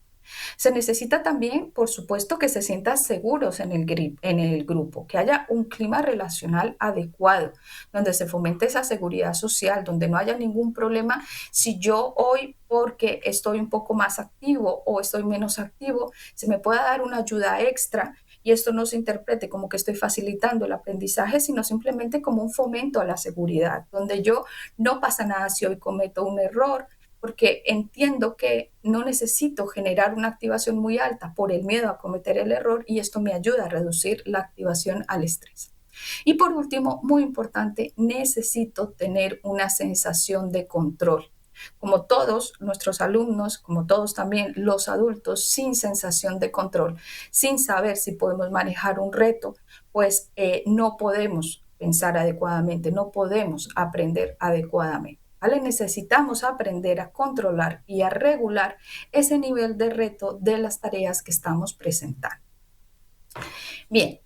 S5: Se necesita también, por supuesto, que se sientan seguros en el grupo, que haya un clima relacional adecuado, donde se fomente esa seguridad social, donde no haya ningún problema si yo hoy, porque estoy un poco más activo o estoy menos activo, se me pueda dar una ayuda extra y esto no se interprete como que estoy facilitando el aprendizaje, sino simplemente como un fomento a la seguridad, donde yo no pasa nada si hoy cometo un error, porque entiendo que no necesito generar una activación muy alta por el miedo a cometer el error y esto me ayuda a reducir la activación al estrés. Y por último, muy importante, necesito tener una sensación de control. como todos nuestros alumnos, como todos también los adultos, sin sensación de control, sin saber si podemos manejar un reto, pues no podemos pensar adecuadamente, no podemos aprender adecuadamente. ¿Vale? Necesitamos aprender a controlar y a regular ese nivel de reto de las tareas que estamos presentando. Bien,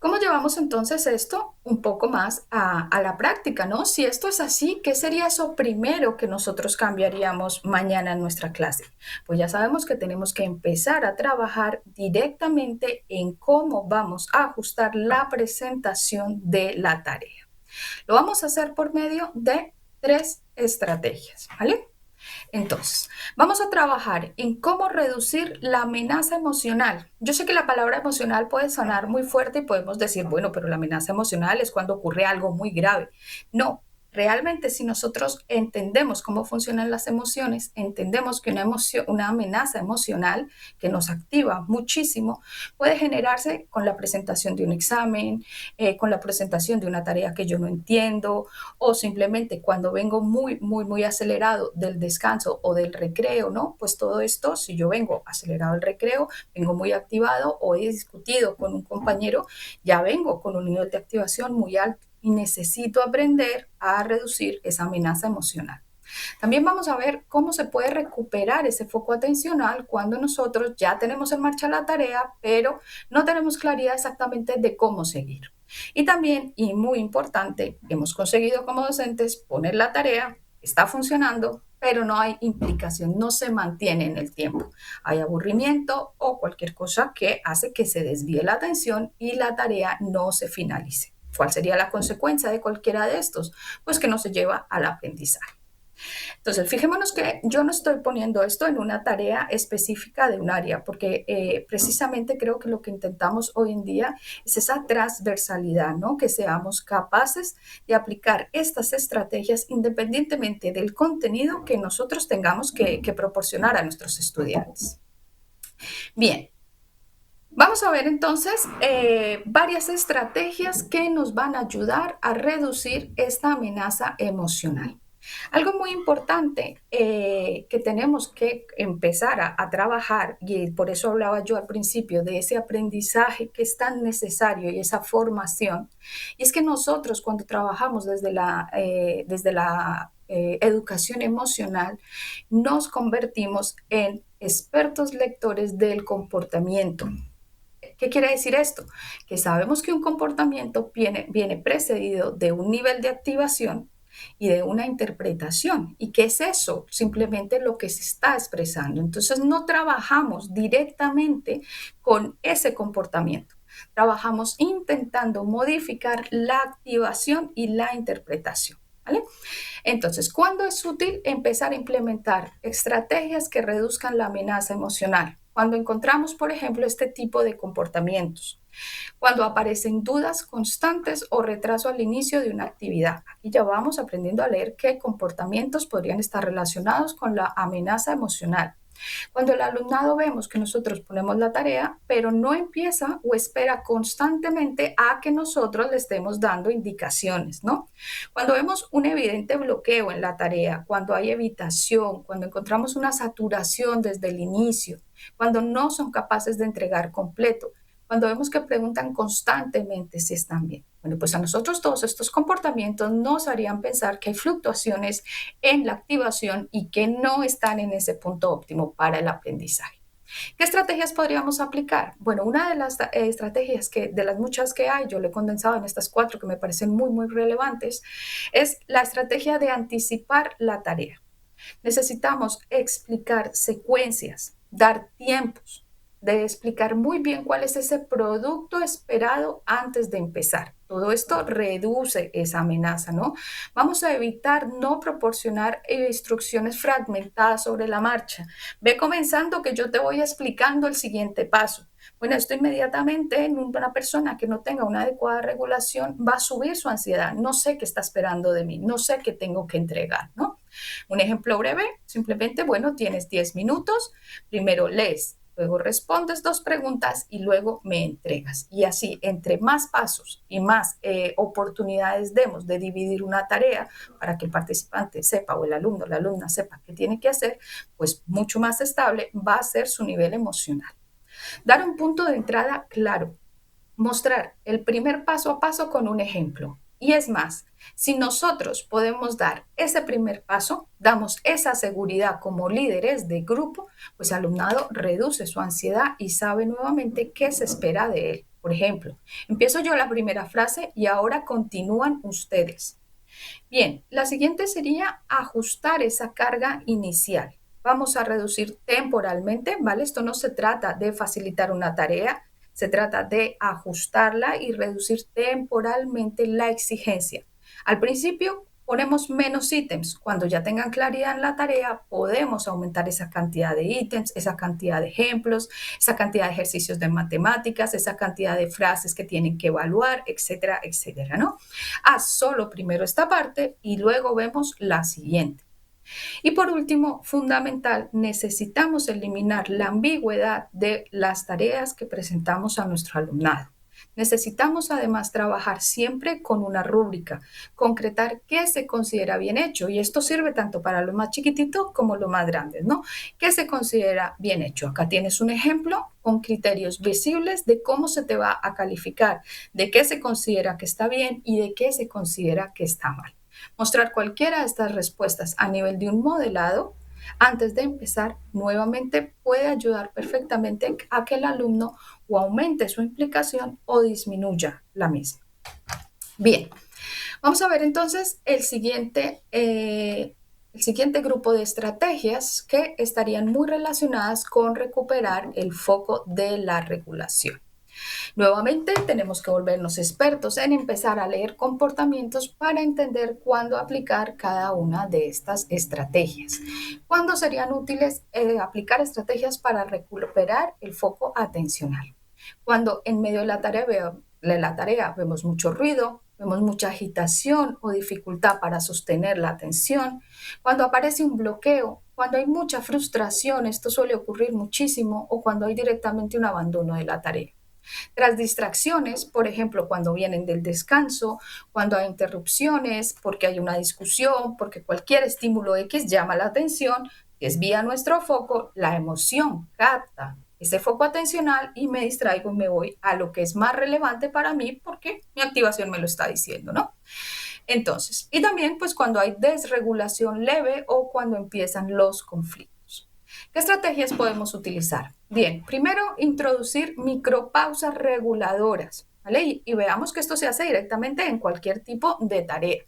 S5: ¿cómo llevamos entonces esto un poco más a la práctica, ¿no? Si esto es así, ¿qué sería eso primero que nosotros cambiaríamos mañana en nuestra clase? Pues ya sabemos que tenemos que empezar a trabajar directamente en cómo vamos a ajustar la presentación de la tarea. Lo vamos a hacer por medio de 3 estrategias, ¿vale? Entonces, vamos a trabajar en cómo reducir la amenaza emocional. Yo sé que la palabra emocional puede sonar muy fuerte y podemos decir, bueno, pero la amenaza emocional es cuando ocurre algo muy grave. No, realmente si nosotros entendemos cómo funcionan las emociones, entendemos que una amenaza emocional que nos activa muchísimo puede generarse con la presentación de un examen, con la presentación de una tarea que yo no entiendo, o simplemente cuando vengo muy acelerado del descanso o del recreo, ¿no? Pues todo esto, si yo vengo acelerado del recreo, vengo muy activado o he discutido con un compañero, ya vengo con un nivel de activación muy alto y necesito aprender a reducir esa amenaza emocional. También vamos a ver cómo se puede recuperar ese foco atencional cuando nosotros ya tenemos en marcha la tarea, pero no tenemos claridad exactamente de cómo seguir. Y también, y muy importante, hemos conseguido como docentes poner la tarea, está funcionando, pero no hay implicación, no se mantiene en el tiempo. Hay aburrimiento o cualquier cosa que hace que se desvíe la atención y la tarea no se finalice. ¿Cuál sería la consecuencia de cualquiera de estos? Pues que no se lleva al aprendizaje. Entonces, fijémonos que yo no estoy poniendo esto en una tarea específica de un área, porque precisamente creo que lo que intentamos hoy en día es esa transversalidad, ¿no? Que seamos capaces de aplicar estas estrategias independientemente del contenido que nosotros tengamos que proporcionar a nuestros estudiantes. Bien. Vamos a ver entonces varias estrategias que nos van a ayudar a reducir esta amenaza emocional. Algo muy importante que tenemos que empezar a trabajar, y por eso hablaba yo al principio de ese aprendizaje que es tan necesario y esa formación, y es que nosotros cuando trabajamos desde la educación emocional, nos convertimos en expertos lectores del comportamiento. ¿Qué quiere decir esto? Que sabemos que un comportamiento viene precedido de un nivel de activación y de una interpretación. ¿Y qué es eso? Simplemente lo que se está expresando. Entonces no trabajamos directamente con ese comportamiento. Trabajamos intentando modificar la activación y la interpretación. ¿Vale? Entonces, ¿cuándo es útil empezar a implementar estrategias que reduzcan la amenaza emocional? Cuando encontramos, por ejemplo, este tipo de comportamientos, cuando aparecen dudas constantes o retraso al inicio de una actividad. Aquí ya vamos aprendiendo a leer qué comportamientos podrían estar relacionados con la amenaza emocional. Cuando el alumnado vemos que nosotros ponemos la tarea, pero no empieza o espera constantemente a que nosotros le estemos dando indicaciones, ¿no? Cuando vemos un evidente bloqueo en la tarea, cuando hay evitación, cuando encontramos una saturación desde el inicio, cuando no son capaces de entregar completo, cuando vemos que preguntan constantemente si están bien. Bueno, pues a nosotros todos estos comportamientos nos harían pensar que hay fluctuaciones en la activación y que no están en ese punto óptimo para el aprendizaje. ¿Qué estrategias podríamos aplicar? Bueno, una de las estrategias de las muchas que hay, yo le he condensado en estas 4 que me parecen muy relevantes, es la estrategia de anticipar la tarea. Necesitamos explicar secuencias, dar tiempos, de explicar muy bien cuál es ese producto esperado antes de empezar. Todo esto reduce esa amenaza, ¿no? Vamos a evitar no proporcionar instrucciones fragmentadas sobre la marcha. Ve comenzando que yo te voy explicando el siguiente paso. Bueno, esto inmediatamente en una persona que no tenga una adecuada regulación va a subir su ansiedad. No sé qué está esperando de mí, no sé qué tengo que entregar, ¿no? Un ejemplo breve, simplemente, bueno, tienes 10 minutos, primero lees luego respondes 2 preguntas y luego me entregas. Y así, entre más pasos y más oportunidades demos de dividir una tarea para que el participante sepa o el alumno o la alumna sepa qué tiene que hacer, pues mucho más estable va a ser su nivel emocional. Dar un punto de entrada claro, mostrar el primer paso a paso con un ejemplo. Y es más, si nosotros podemos dar ese primer paso, damos esa seguridad como líderes de grupo, pues el alumnado reduce su ansiedad y sabe nuevamente qué se espera de él. Por ejemplo, empiezo yo la primera frase y ahora continúan ustedes. Bien, la siguiente sería ajustar esa carga inicial. Vamos a reducir temporalmente, ¿vale? Esto no se trata de facilitar una tarea, se trata de ajustarla y reducir temporalmente la exigencia. Al principio ponemos menos ítems. Cuando ya tengan claridad en la tarea, podemos aumentar esa cantidad de ítems, esa cantidad de ejemplos, esa cantidad de ejercicios de matemáticas, esa cantidad de frases que tienen que evaluar, etcétera, etcétera, ¿no? Haz solo primero esta parte y luego vemos la siguiente. Y por último, fundamental, necesitamos eliminar la ambigüedad de las tareas que presentamos a nuestro alumnado. Necesitamos además trabajar siempre con una rúbrica, concretar qué se considera bien hecho, y esto sirve tanto para los más chiquititos como los más grandes, ¿no? ¿Qué se considera bien hecho? Acá tienes un ejemplo con criterios visibles de cómo se te va a calificar, de qué se considera que está bien y de qué se considera que está mal. Mostrar cualquiera de estas respuestas a nivel de un modelado antes de empezar nuevamente puede ayudar perfectamente a que el alumno o aumente su implicación o disminuya la misma. Bien, vamos a ver entonces el siguiente grupo de estrategias que estarían muy relacionadas con recuperar el foco de la regulación. Nuevamente, tenemos que volvernos expertos en empezar a leer comportamientos para entender cuándo aplicar cada una de estas estrategias. ¿Cuándo serían útiles aplicar estrategias para recuperar el foco atencional? Cuando en medio de la tarea vemos mucho ruido, vemos mucha agitación o dificultad para sostener la atención, cuando aparece un bloqueo, cuando hay mucha frustración, esto suele ocurrir muchísimo, o cuando hay directamente un abandono de la tarea. Tras distracciones, por ejemplo, cuando vienen del descanso, cuando hay interrupciones, porque hay una discusión, porque cualquier estímulo X llama la atención, desvía nuestro foco, la emoción capta ese foco atencional y me distraigo y me voy a lo que es más relevante para mí porque mi activación me lo está diciendo, ¿no? Entonces, y también pues cuando hay desregulación leve o cuando empiezan los conflictos. ¿Qué estrategias podemos utilizar? Bien, primero, introducir micropausas reguladoras, ¿vale? Y veamos que esto se hace directamente en cualquier tipo de tarea.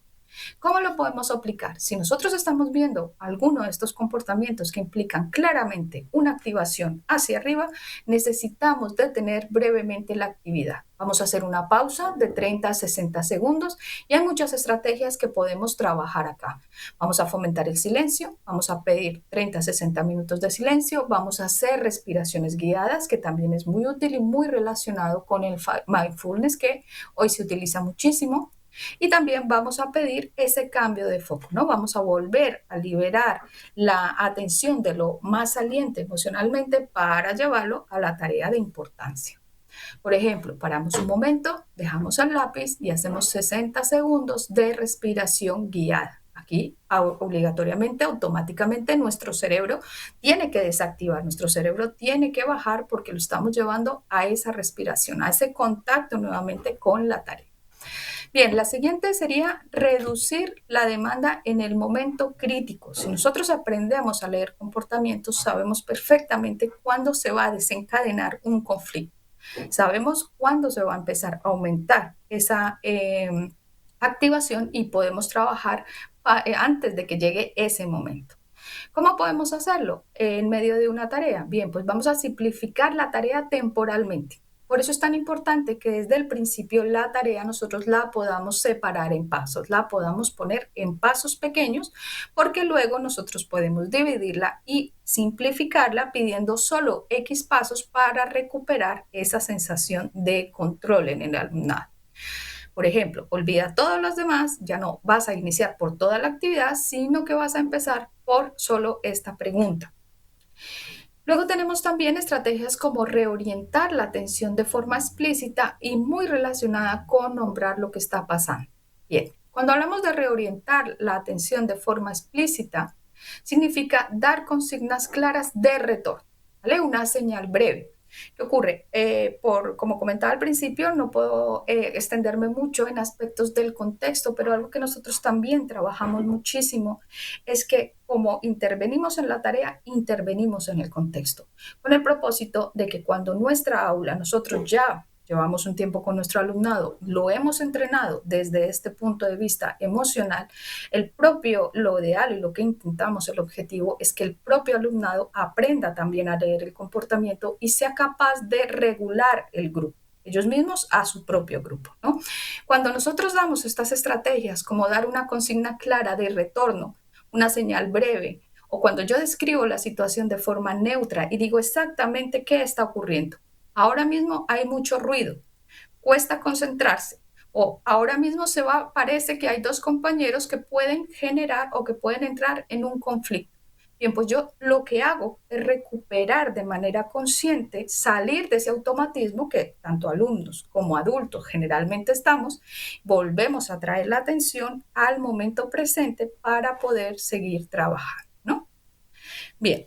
S5: ¿Cómo lo podemos aplicar? Si nosotros estamos viendo alguno de estos comportamientos que implican claramente una activación hacia arriba, necesitamos detener brevemente la actividad. Vamos a hacer una pausa de 30 a 60 segundos y hay muchas estrategias que podemos trabajar acá. Vamos a fomentar el silencio, vamos a pedir 30 a 60 minutos de silencio, vamos a hacer respiraciones guiadas, que también es muy útil y muy relacionado con el mindfulness que hoy se utiliza muchísimo. Y también vamos a pedir ese cambio de foco, ¿no? Vamos a volver a liberar la atención de lo más saliente emocionalmente para llevarlo a la tarea de importancia. Por ejemplo, paramos un momento, dejamos el lápiz y hacemos 60 segundos de respiración guiada. Aquí, obligatoriamente, automáticamente, nuestro cerebro tiene que desactivar, nuestro cerebro tiene que bajar porque lo estamos llevando a esa respiración, a ese contacto nuevamente con la tarea. Bien, la siguiente sería reducir la demanda en el momento crítico. Si nosotros aprendemos a leer comportamientos, sabemos perfectamente cuándo se va a desencadenar un conflicto. Sabemos cuándo se va a empezar a aumentar esa activación y podemos trabajar antes de que llegue ese momento. ¿Cómo podemos hacerlo en medio de una tarea? Bien, pues vamos a simplificar la tarea temporalmente. Por eso es tan importante que desde el principio la tarea nosotros la podamos separar en pasos, la podamos poner en pasos pequeños, porque luego nosotros podemos dividirla y simplificarla pidiendo solo X pasos para recuperar esa sensación de control en el alumnado. Por ejemplo, olvida todos los demás, ya no vas a iniciar por toda la actividad, sino que vas a empezar por solo esta pregunta. Luego tenemos también estrategias como reorientar la atención de forma explícita y muy relacionada con nombrar lo que está pasando. Bien, cuando hablamos de reorientar la atención de forma explícita, significa dar consignas claras de retorno, ¿vale? Una señal breve. ¿Qué ocurre? Como comentaba al principio, no puedo extenderme mucho en aspectos del contexto, pero algo que nosotros también trabajamos muchísimo es que como intervenimos en la tarea, intervenimos en el contexto, con el propósito de que cuando nuestra aula, nosotros ya llevamos un tiempo con nuestro alumnado, lo hemos entrenado desde este punto de vista emocional, lo ideal y lo que intentamos, el objetivo es que el propio alumnado aprenda también a leer el comportamiento y sea capaz de regular el grupo, ellos mismos a su propio grupo, ¿no? Cuando nosotros damos estas estrategias, como dar una consigna clara de retorno, una señal breve, o cuando yo describo la situación de forma neutra y digo exactamente qué está ocurriendo. Ahora mismo hay mucho ruido, cuesta concentrarse, o ahora mismo parece que hay dos compañeros que pueden generar o que pueden entrar en un conflicto. Bien, pues yo lo que hago es recuperar de manera consciente, salir de ese automatismo que tanto alumnos como adultos generalmente estamos, volvemos a traer la atención al momento presente para poder seguir trabajando, ¿no? Bien,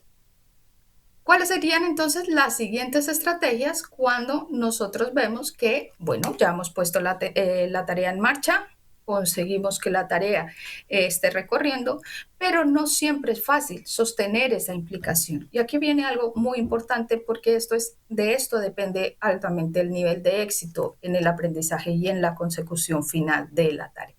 S5: ¿cuáles serían entonces las siguientes estrategias cuando nosotros vemos que, bueno, ya hemos puesto la tarea en marcha, conseguimos que la tarea esté recorriendo, pero no siempre es fácil sostener esa implicación? Y aquí viene algo muy importante porque de esto depende altamente el nivel de éxito en el aprendizaje y en la consecución final de la tarea.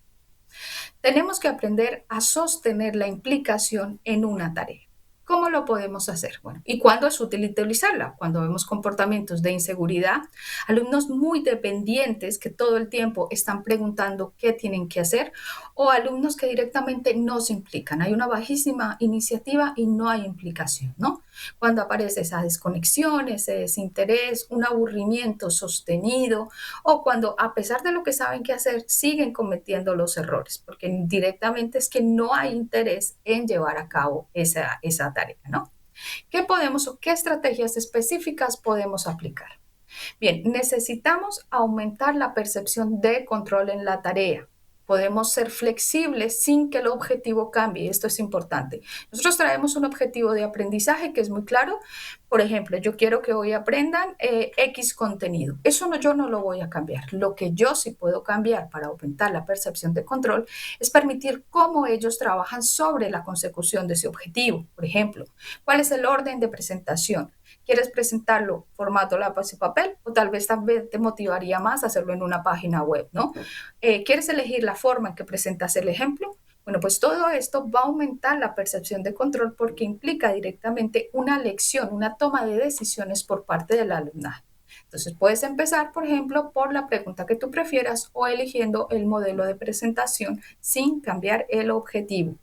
S5: Tenemos que aprender a sostener la implicación en una tarea. ¿Cómo lo podemos hacer? Bueno, ¿y cuándo es útil utilizarla? Cuando vemos comportamientos de inseguridad, alumnos muy dependientes que todo el tiempo están preguntando qué tienen que hacer, o alumnos que directamente no se implican. Hay una bajísima iniciativa y no hay implicación, ¿no? Cuando aparece esa desconexión, ese desinterés, un aburrimiento sostenido, o cuando a pesar de lo que saben qué hacer, siguen cometiendo los errores, porque directamente es que no hay interés en llevar a cabo esa tarea, ¿no? ¿Qué estrategias específicas podemos aplicar? Bien, necesitamos aumentar la percepción de control en la tarea. Podemos ser flexibles sin que el objetivo cambie. Esto es importante. Nosotros traemos un objetivo de aprendizaje que es muy claro. Por ejemplo, yo quiero que hoy aprendan X contenido. Eso yo no lo voy a cambiar. Lo que yo sí puedo cambiar para aumentar la percepción de control es permitir cómo ellos trabajan sobre la consecución de ese objetivo. Por ejemplo, ¿cuál es el orden de presentación? ¿Quieres presentarlo formato lápiz y papel? O tal vez te motivaría más hacerlo en una página web, ¿no? ¿Quieres elegir la forma en que presentas el ejemplo? Bueno, pues todo esto va a aumentar la percepción de control porque implica directamente una lección, una toma de decisiones por parte del alumnado. Entonces puedes empezar, por ejemplo, por la pregunta que tú prefieras o eligiendo el modelo de presentación sin cambiar el objetivo.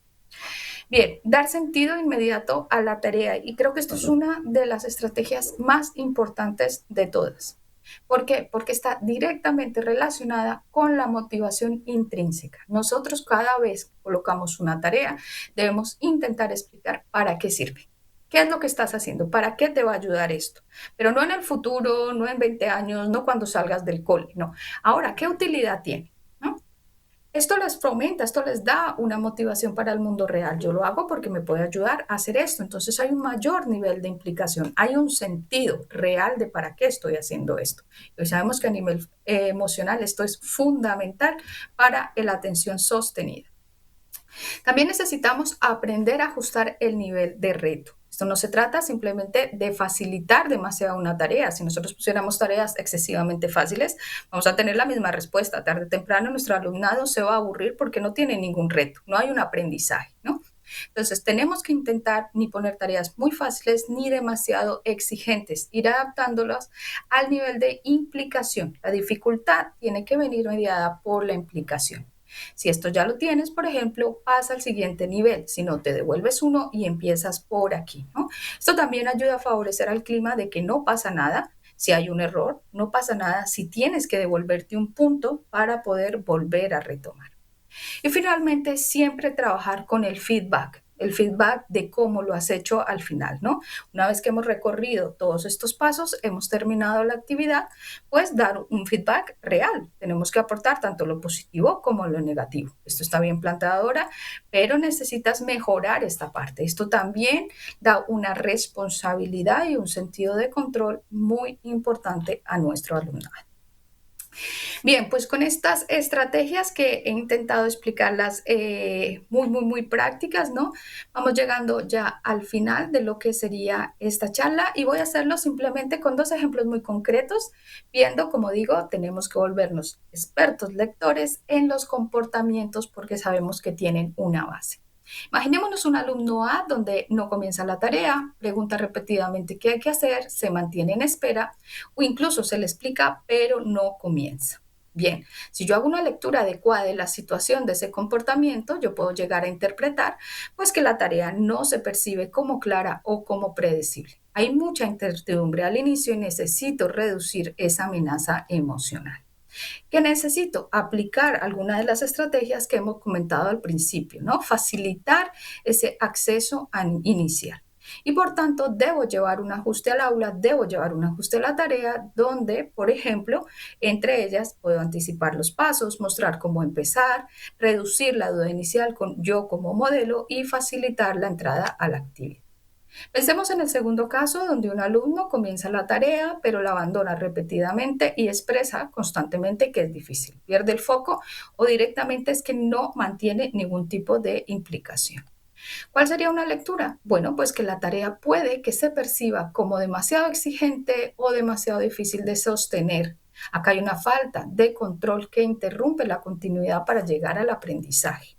S5: Bien, dar sentido inmediato a la tarea, y creo que esto es una de las estrategias más importantes de todas. ¿Por qué? Porque está directamente relacionada con la motivación intrínseca. Nosotros cada vez que colocamos una tarea, debemos intentar explicar para qué sirve. ¿Qué es lo que estás haciendo? ¿Para qué te va a ayudar esto? Pero no en el futuro, no en 20 años, no cuando salgas del cole, no. Ahora, ¿qué utilidad tiene? ¿No? Esto les fomenta, esto les da una motivación para el mundo real. Yo lo hago porque me puede ayudar a hacer esto. Entonces hay un mayor nivel de implicación, hay un sentido real de para qué estoy haciendo esto. Y sabemos que a nivel emocional esto es fundamental para la atención sostenida. También necesitamos aprender a ajustar el nivel de reto. Esto no se trata simplemente de facilitar demasiado una tarea. Si nosotros pusiéramos tareas excesivamente fáciles, vamos a tener la misma respuesta. Tarde o temprano nuestro alumnado se va a aburrir porque no tiene ningún reto, no hay un aprendizaje, ¿no? Entonces, tenemos que intentar ni poner tareas muy fáciles ni demasiado exigentes, ir adaptándolas al nivel de implicación. La dificultad tiene que venir mediada por la implicación. Si esto ya lo tienes, por ejemplo, pasa al siguiente nivel. Si no, te devuelves uno y empiezas por aquí, ¿no? Esto también ayuda a favorecer al clima de que no pasa nada. Si hay un error, no pasa nada si tienes que devolverte un punto para poder volver a retomar. Y finalmente, siempre trabajar con el feedback. el feedback de cómo lo has hecho al final, ¿no? Una vez que hemos recorrido todos estos pasos, hemos terminado la actividad, pues dar un feedback real. Tenemos que aportar tanto lo positivo como lo negativo. Esto está bien planteado ahora, pero necesitas mejorar esta parte. Esto también da una responsabilidad y un sentido de control muy importante a nuestro alumnado. Bien, pues con estas estrategias que he intentado explicarlas muy prácticas, ¿no? Vamos llegando ya al final de lo que sería esta charla y voy a hacerlo simplemente con 2 ejemplos muy concretos, viendo, como digo, tenemos que volvernos expertos lectores en los comportamientos porque sabemos que tienen una base. Imaginémonos un alumno A donde no comienza la tarea, pregunta repetidamente qué hay que hacer, se mantiene en espera o incluso se le explica pero no comienza. Bien, si yo hago una lectura adecuada de la situación de ese comportamiento, yo puedo llegar a interpretar pues que la tarea no se percibe como clara o como predecible. Hay mucha incertidumbre al inicio y necesito reducir esa amenaza emocional. ¿Qué necesito? Aplicar alguna de las estrategias que hemos comentado al principio, ¿no? Facilitar ese acceso inicial. Y por tanto, debo llevar un ajuste al aula, debo llevar un ajuste a la tarea, donde, por ejemplo, entre ellas puedo anticipar los pasos, mostrar cómo empezar, reducir la duda inicial con yo como modelo y facilitar la entrada a la actividad. Pensemos en el segundo caso, donde un alumno comienza la tarea, pero la abandona repetidamente y expresa constantemente que es difícil, pierde el foco o directamente es que no mantiene ningún tipo de implicación. ¿Cuál sería una lectura? Bueno, pues que la tarea puede que se perciba como demasiado exigente o demasiado difícil de sostener. Acá hay una falta de control que interrumpe la continuidad para llegar al aprendizaje.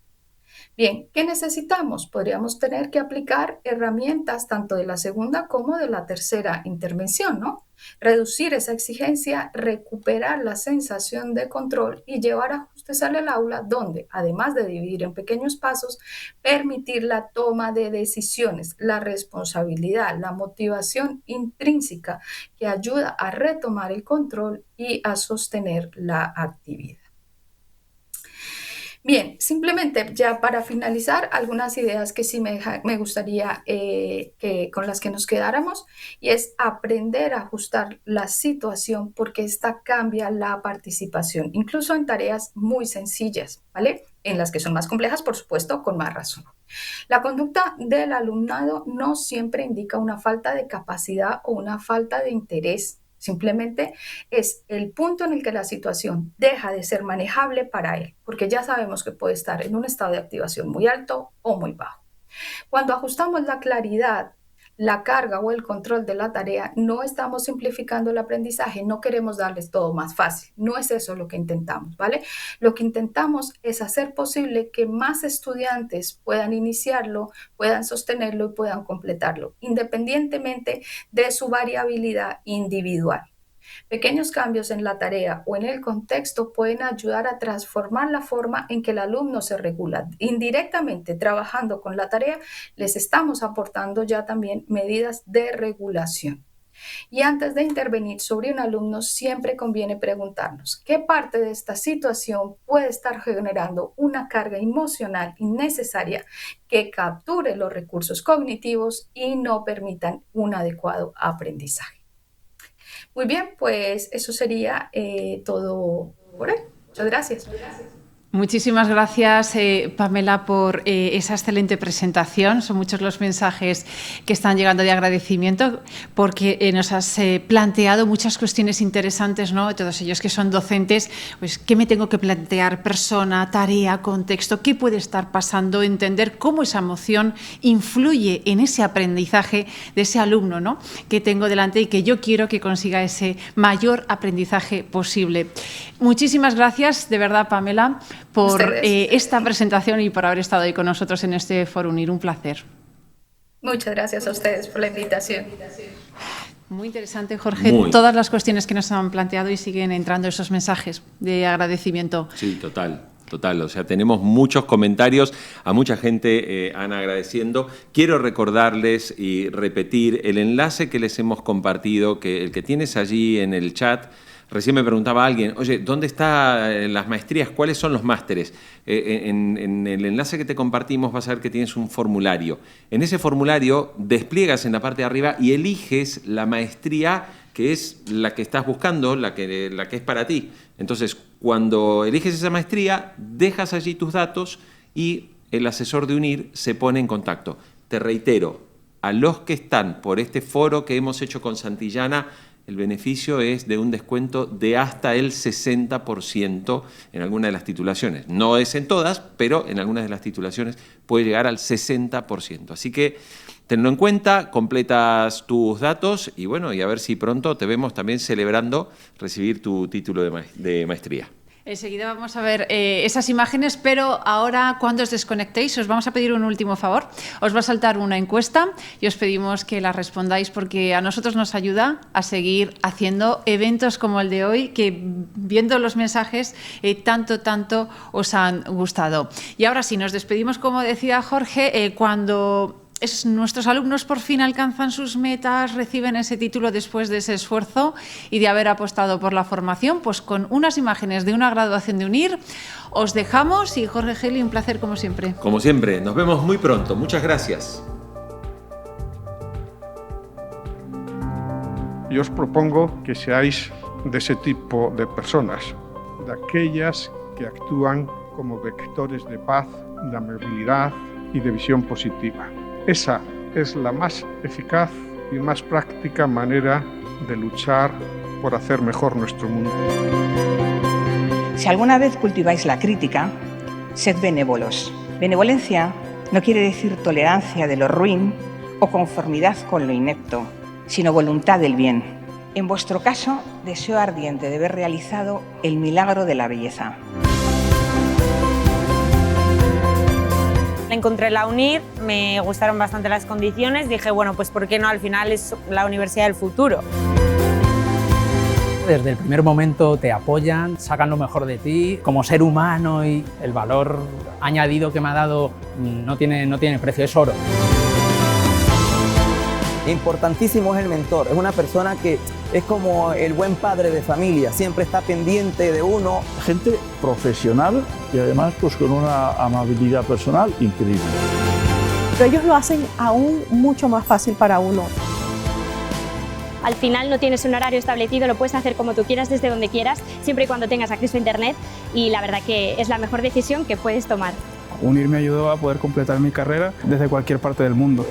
S5: Bien, ¿qué necesitamos? Podríamos tener que aplicar herramientas tanto de la segunda como de la tercera intervención, ¿no? Reducir esa exigencia, recuperar la sensación de control y llevar ajustes al aula donde, además de dividir en pequeños pasos, permitir la toma de decisiones, la responsabilidad, la motivación intrínseca que ayuda a retomar el control y a sostener la actividad. Bien, simplemente ya para finalizar, algunas ideas que sí me gustaría con las que nos quedáramos, y es aprender a ajustar la situación porque esta cambia la participación, incluso en tareas muy sencillas, ¿vale? En las que son más complejas, por supuesto, con más razón. La conducta del alumnado no siempre indica una falta de capacidad o una falta de interés. Simplemente es el punto en el que la situación deja de ser manejable para él, porque ya sabemos que puede estar en un estado de activación muy alto o muy bajo. Cuando ajustamos la claridad, la carga o el control de la tarea, no estamos simplificando el aprendizaje, no queremos darles todo más fácil, no es eso lo que intentamos, ¿vale? Lo que intentamos es hacer posible que más estudiantes puedan iniciarlo, puedan sostenerlo y puedan completarlo, independientemente de su variabilidad individual. Pequeños cambios en la tarea o en el contexto pueden ayudar a transformar la forma en que el alumno se regula. Indirectamente, trabajando con la tarea, les estamos aportando ya también medidas de regulación. Y antes de intervenir sobre un alumno, siempre conviene preguntarnos qué parte de esta situación puede estar generando una carga emocional innecesaria que capture los recursos cognitivos y no permitan un adecuado aprendizaje. Muy bien, pues eso sería todo por hoy. Muchas gracias.
S1: Muchísimas gracias, Pamela, por esa excelente presentación. Son muchos los mensajes que están llegando de agradecimiento porque nos has planteado muchas cuestiones interesantes, ¿no? Todos ellos que son docentes, pues qué me tengo que plantear, persona, tarea, contexto, qué puede estar pasando, entender cómo esa emoción influye en ese aprendizaje de ese alumno, ¿no? Que tengo delante y que yo quiero que consiga ese mayor aprendizaje posible. Muchísimas gracias, de verdad, Pamela, por esta presentación y por haber estado ahí con nosotros en este Foro Unir. Un placer.
S5: Muchas gracias a ustedes por la invitación.
S1: Muy interesante, Jorge. Todas las cuestiones que nos han planteado y siguen entrando esos mensajes de agradecimiento.
S2: Sí, total. O sea, tenemos muchos comentarios, a mucha gente Ana agradeciendo. Quiero recordarles y repetir el enlace que les hemos compartido, que el que tienes allí en el chat. Recién me preguntaba alguien, oye, ¿dónde están las maestrías? ¿Cuáles son los másteres? En el enlace que te compartimos vas a ver que tienes un formulario. En ese formulario despliegas en la parte de arriba y eliges la maestría que es la que estás buscando, la que es para ti. Entonces, cuando eliges esa maestría, dejas allí tus datos y el asesor de UNIR se pone en contacto. Te reitero, a los que están por este foro que hemos hecho con Santillana, el beneficio es de un descuento de hasta el 60% en alguna de las titulaciones. No es en todas, pero en algunas de las titulaciones puede llegar al 60%. Así que tenlo en cuenta, completas tus datos y bueno, y a ver si pronto te vemos también celebrando recibir tu título de maestría.
S1: Enseguida vamos a ver esas imágenes, pero ahora cuando os desconectéis os vamos a pedir un último favor. Os va a saltar una encuesta y os pedimos que la respondáis porque a nosotros nos ayuda a seguir haciendo eventos como el de hoy que viendo los mensajes tanto os han gustado. Y ahora sí, nos despedimos como decía Jorge, cuando nuestros alumnos por fin alcanzan sus metas, reciben ese título después de ese esfuerzo y de haber apostado por la formación, pues con unas imágenes de una graduación de UNIR os dejamos y Jorge Geli, un placer como siempre.
S2: Como siempre, nos vemos muy pronto. Muchas gracias.
S6: Yo os propongo que seáis de ese tipo de personas, de aquellas que actúan como vectores de paz, de amabilidad y de visión positiva. Esa es la más eficaz y más práctica manera de luchar por hacer mejor nuestro mundo.
S7: Si alguna vez cultiváis la crítica, sed benévolos. Benevolencia no quiere decir tolerancia de lo ruin o conformidad con lo inepto, sino voluntad del bien. En vuestro caso, deseo ardiente de ver realizado el milagro de la belleza.
S8: Encontré la UNIR, me gustaron bastante las condiciones, dije, bueno, pues ¿por qué no? Al final es la universidad del futuro.
S9: Desde el primer momento te apoyan, sacan lo mejor de ti, como ser humano y el valor añadido que me ha dado no tiene precio, es oro.
S10: Importantísimo es el mentor, es una persona que es como el buen padre de familia, siempre está pendiente de uno.
S11: Gente profesional y además pues con una amabilidad personal increíble.
S12: Pero ellos lo hacen aún mucho más fácil para uno.
S13: Al final no tienes un horario establecido, lo puedes hacer como tú quieras, desde donde quieras, siempre y cuando tengas acceso a internet y la verdad que es la mejor decisión que puedes tomar.
S14: UNIR me ayudó a poder completar mi carrera desde cualquier parte del mundo.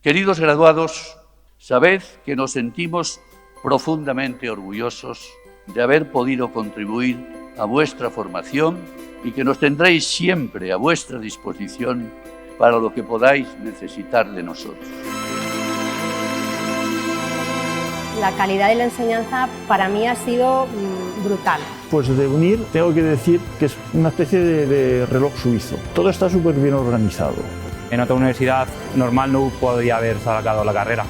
S15: Queridos graduados, sabed que nos sentimos profundamente orgullosos de haber podido contribuir a vuestra formación y que nos tendréis siempre a vuestra disposición para lo que podáis necesitar de nosotros.
S16: La calidad de la enseñanza para mí ha sido brutal.
S11: Pues de UNIR tengo que decir que es una especie de reloj suizo. Todo está súper bien organizado.
S9: En otra universidad normal no podría haber sacado la carrera.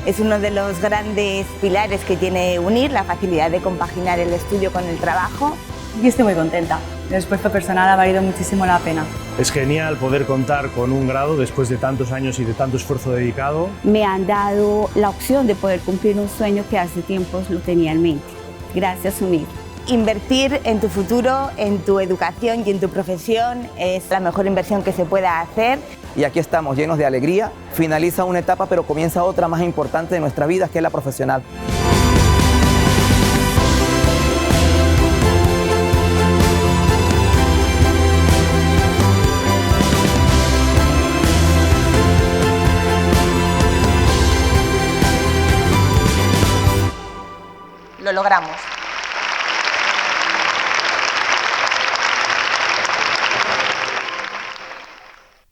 S17: Es uno de los grandes pilares que tiene UNIR, la facilidad de compaginar el estudio con el trabajo.
S18: Yo estoy muy contenta. El esfuerzo personal ha valido muchísimo la pena.
S19: Es genial poder contar con un grado después de tantos años y de tanto esfuerzo dedicado.
S20: Me han dado la opción de poder cumplir un sueño que hace tiempos lo tenía en mente. Gracias, UNIR.
S17: Invertir en tu futuro, en tu educación y en tu profesión es la mejor inversión que se pueda hacer.
S10: Y aquí estamos llenos de alegría. Finaliza una etapa, pero comienza otra más importante de nuestra vida, que es la profesional.
S17: Lo logramos.